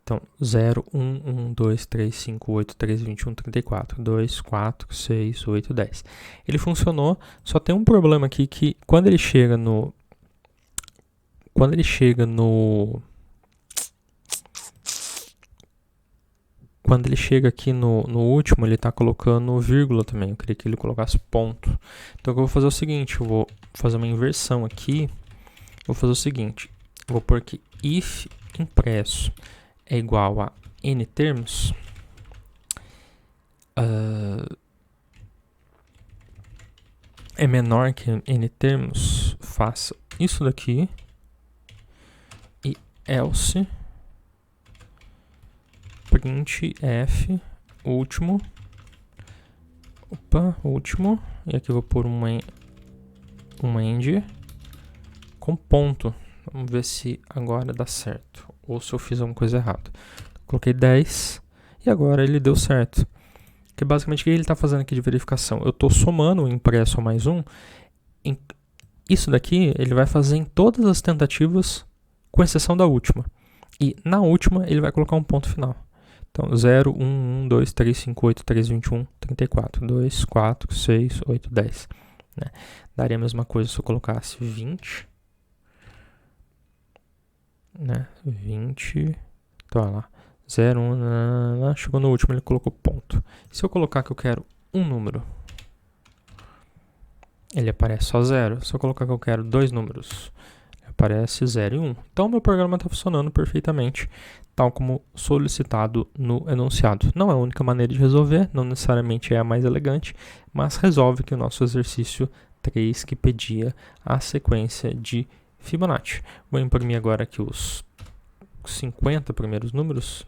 [SPEAKER 1] Então, 0, 1, 1, 2, 3, 5, 8, 13, 21, 34. 2, 4, 6, 8, 10. Ele funcionou, só tem um problema aqui que quando ele chega no... Quando ele chega aqui no último, ele está colocando vírgula também. Eu queria que ele colocasse ponto. Então, eu vou fazer o seguinte, eu vou fazer uma inversão aqui. Vou fazer o seguinte, eu vou pôr aqui if impresso é igual a n termos. É menor que n termos, faça isso daqui. E else print f último, último, e aqui eu vou pôr um end com ponto. Vamos ver se agora dá certo ou se eu fiz alguma coisa errada. Coloquei 10 e agora ele deu certo. Que basicamente o que ele está fazendo aqui de verificação? Eu estou somando o impresso a mais um. Isso daqui ele vai fazer em todas as tentativas, com exceção da última. E na última ele vai colocar um ponto final. Então, 0, 1, 1, 2, 3, 5, 8, 13, 21, 34. 2, 4, 6, 8, 10. Né? Daria a mesma coisa se eu colocasse 20. Né? 20. Então, olha lá. 0, 1, chegou no último, ele colocou ponto. Se eu colocar que eu quero um número, ele aparece só 0. Se eu colocar que eu quero dois números, aparece 0 e 1. Então, meu programa está funcionando perfeitamente, tal como solicitado no enunciado. Não é a única maneira de resolver, não necessariamente é a mais elegante, mas resolve que o nosso exercício 3 que pedia a sequência de Fibonacci. Vou imprimir agora aqui os 50 primeiros números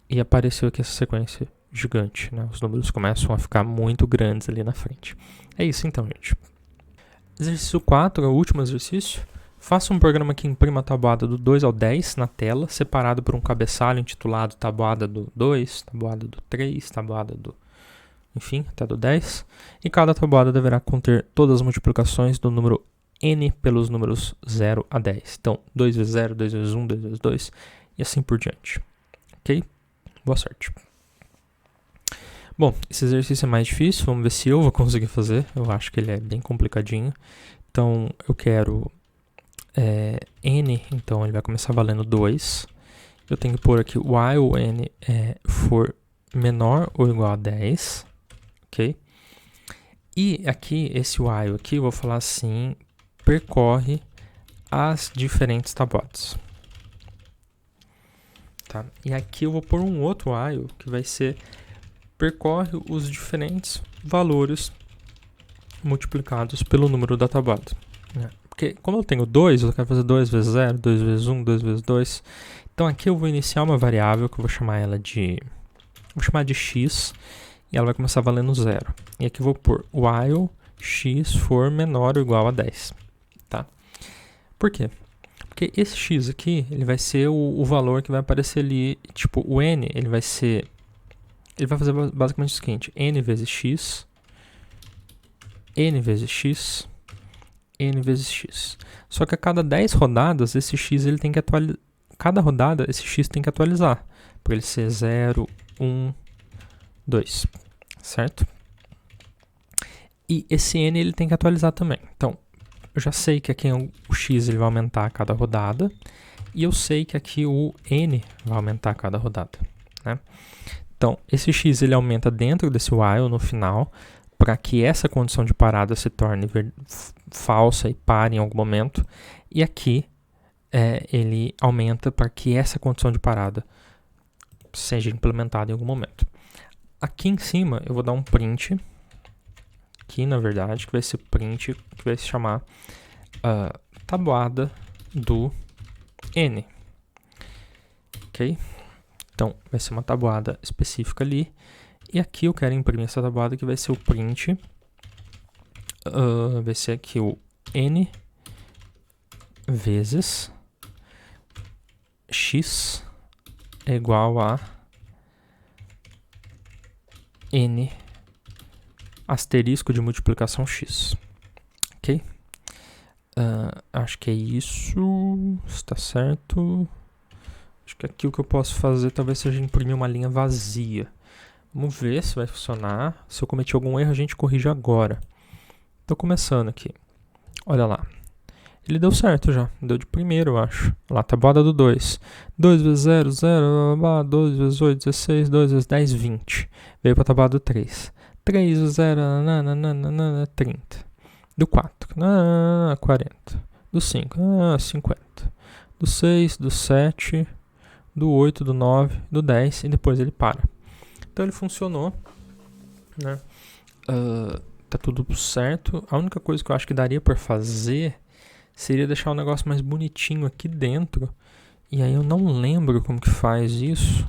[SPEAKER 1] e apareceu aqui essa sequência gigante, né? Os números começam a ficar muito grandes ali na frente. É isso então, gente. Exercício 4 é o último exercício. Faça um programa que imprima a tabuada do 2 ao 10 na tela, separado por um cabeçalho intitulado tabuada do 2, tabuada do 3, tabuada do... enfim, até do 10. E cada tabuada deverá conter todas as multiplicações do número n pelos números 0 a 10. Então, 2 vezes 0, 2 vezes 1, 2 vezes 2 e assim por diante. Ok? Boa sorte. Bom, esse exercício é mais difícil, vamos ver se eu vou conseguir fazer. Eu acho que ele é bem complicadinho. Então, eu quero n, então ele vai começar valendo 2. Eu tenho que pôr aqui while n for menor ou igual a 10. Ok? E aqui, esse while aqui, eu vou falar assim, percorre as diferentes tabuadas. Tá? E aqui eu vou pôr um outro while, que vai ser, percorre os diferentes valores multiplicados pelo número da tabuada. Né? Porque como eu tenho 2, eu quero fazer 2 vezes 0, 2 vezes 1, 2 vezes 2. Então aqui eu vou iniciar uma variável que eu vou chamar ela de... Vou chamar de x, e ela vai começar valendo 0. E aqui eu vou pôr while x for menor ou igual a 10. Tá? Por quê? Porque esse x aqui, ele vai ser o valor que vai aparecer ali, tipo, o n, ele vai ser... Ele vai fazer basicamente o seguinte, n vezes x, n vezes x, n vezes x. Só que a cada 10 rodadas, esse x ele tem que atualizar. Cada rodada, esse x tem que atualizar. Para ele ser 0, 1, 2. Certo? E esse n ele tem que atualizar também. Então, eu já sei que aqui o x ele vai aumentar a cada rodada. E eu sei que aqui o n vai aumentar a cada rodada. Né? Então, esse x ele aumenta dentro desse while no final, para que essa condição de parada se torne falsa e pare em algum momento. E aqui ele aumenta para que essa condição de parada seja implementada em algum momento. Aqui em cima eu vou dar um print, aqui na verdade, que vai ser print, que vai se chamar tabuada do n. Ok? Então, vai ser uma tabuada específica ali. E aqui eu quero imprimir essa tabuada que vai ser o print. Vai ser aqui o n vezes x é igual a n asterisco de multiplicação x. Ok? Acho que é isso. Está certo. Acho que aqui o que eu posso fazer talvez seja imprimir uma linha vazia. Vamos ver se vai funcionar. Se eu cometi algum erro, a gente corrige agora. Estou começando aqui. Olha lá. Ele deu certo já. Deu de primeiro, eu acho. Olha lá, tabuada do 2. 2 vezes 0, 0, 2 vezes 8, 16, 2 vezes 10, 20. Veio para a tabuada do 3. 3 vezes 0, 30. Do 4, 40. Do 5, 50. Do 6, do 7, do 8, do 9, do 10 e depois ele para. Então ele funcionou, né? Tá tudo certo. A única coisa que eu acho que daria para fazer seria deixar o negócio mais bonitinho aqui dentro. E aí eu não lembro como que faz isso.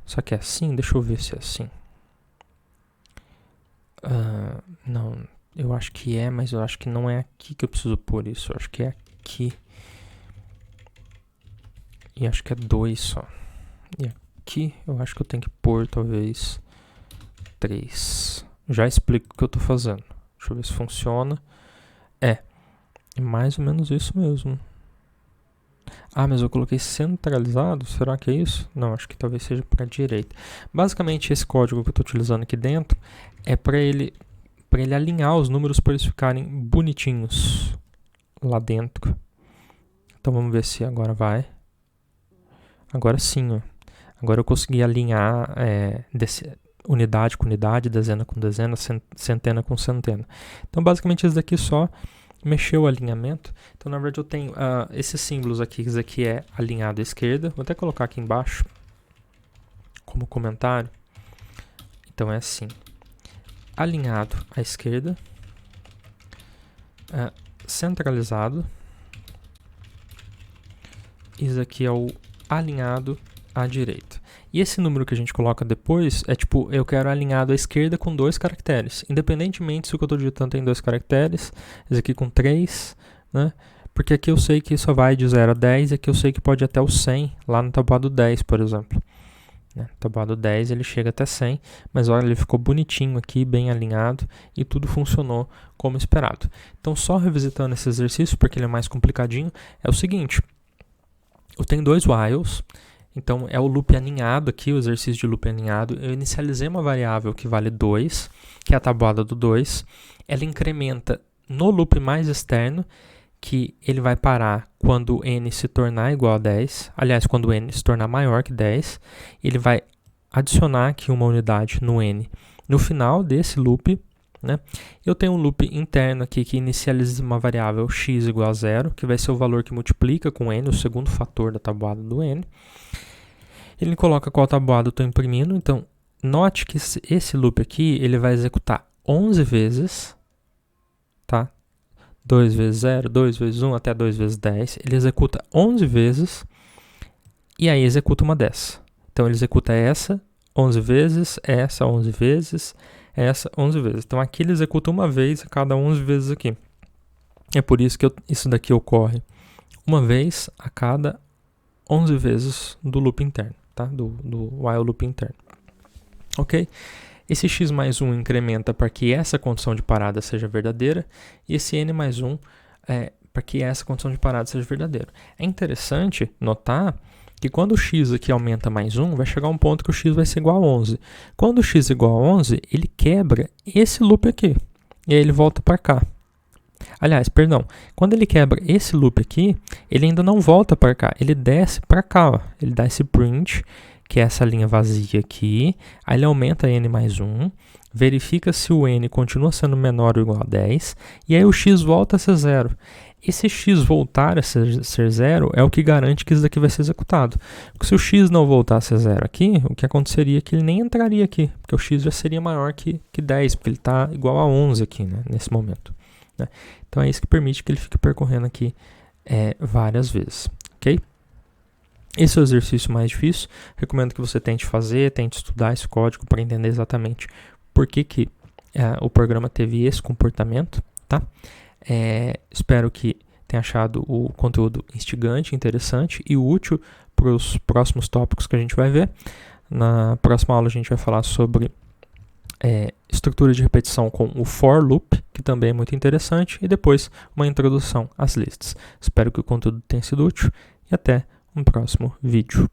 [SPEAKER 1] Só que é assim? Deixa eu ver se é assim. Não, eu acho que é, mas eu acho que não é aqui que eu preciso pôr isso. Eu acho que é aqui. E acho que é 2 só. E aqui eu acho que eu tenho que pôr talvez 3. Já explico o que eu tô fazendo. Deixa eu ver se funciona. É mais ou menos isso mesmo. Mas eu coloquei centralizado. Será que é isso? Não, acho que talvez seja para a direita. Basicamente esse código que eu estou utilizando aqui dentro é para ele alinhar os números para eles ficarem bonitinhos lá dentro. Então vamos ver se agora vai. Agora sim, ó. Agora eu consegui alinhar unidade com unidade, dezena com dezena, centena com centena. Então basicamente isso daqui só mexeu o alinhamento. Então na verdade eu tenho esses símbolos aqui, isso aqui é alinhado à esquerda. Vou até colocar aqui embaixo como comentário. Então é assim, alinhado à esquerda, centralizado. Isso aqui é o alinhado à direita. E esse número que a gente coloca depois é tipo, eu quero alinhado à esquerda com 2 caracteres. Independentemente se o que eu estou digitando tem 2 caracteres, esse aqui com 3, né? Porque aqui eu sei que só vai de 0 a 10, e aqui eu sei que pode ir até o 100, lá no tabuado 10, por exemplo. No tabuado 10 ele chega até 100, mas olha, ele ficou bonitinho aqui, bem alinhado, e tudo funcionou como esperado. Então só revisitando esse exercício, porque ele é mais complicadinho, é o seguinte. Eu tenho 2 whiles, então é o loop aninhado aqui, o exercício de loop aninhado. Eu inicializei uma variável que vale 2, que é a tabuada do 2. Ela incrementa no loop mais externo, que ele vai parar quando n se tornar igual a 10. Aliás, quando n se tornar maior que 10. Ele vai adicionar aqui uma unidade no n no final desse loop, né? Eu tenho um loop interno aqui que inicializa uma variável x igual a 0, que vai ser o valor que multiplica com n, o segundo fator da tabuada do n. Ele coloca qual tabuada eu estou imprimindo, então note que esse loop aqui ele vai executar 11 vezes, tá? 2 vezes 0, 2 vezes 1 até 2 vezes 10, ele executa 11 vezes e aí executa uma dessa. Então ele executa essa 11 vezes, essa 11 vezes, essa 11 vezes. Então aqui ele executa uma vez a cada 11 vezes aqui. É por isso que isso daqui ocorre uma vez a cada 11 vezes do loop interno, tá? Do while loop interno. Ok? Esse x mais 1 incrementa para que essa condição de parada seja verdadeira e esse n mais 1 para que essa condição de parada seja verdadeira. É interessante notar que quando o x aqui aumenta mais 1, vai chegar um ponto que o x vai ser igual a 11. Quando o x é igual a 11, ele quebra esse loop aqui. E aí ele volta para cá. Aliás, perdão. Quando ele quebra esse loop aqui, ele ainda não volta para cá. Ele desce para cá. Ó. Ele dá esse print, que é essa linha vazia aqui. Aí ele aumenta n mais 1. Verifica se o n continua sendo menor ou igual a 10. E aí o x volta a ser 0. Esse x voltar a ser 0 é o que garante que isso daqui vai ser executado. Porque se o x não voltar a ser 0 aqui, o que aconteceria é que ele nem entraria aqui, porque o x já seria maior que 10, porque ele está igual a 11 aqui, né, nesse momento. Né? Então é isso que permite que ele fique percorrendo aqui várias vezes. Ok? Esse é o exercício mais difícil. Recomendo que você tente fazer, tente estudar esse código para entender exatamente por que o programa teve esse comportamento, tá? Espero que tenha achado o conteúdo instigante, interessante e útil para os próximos tópicos que a gente vai ver. Na próxima aula a gente vai falar sobre estrutura de repetição com o for loop, que também é muito interessante, e depois uma introdução às listas. Espero que o conteúdo tenha sido útil e até um próximo vídeo.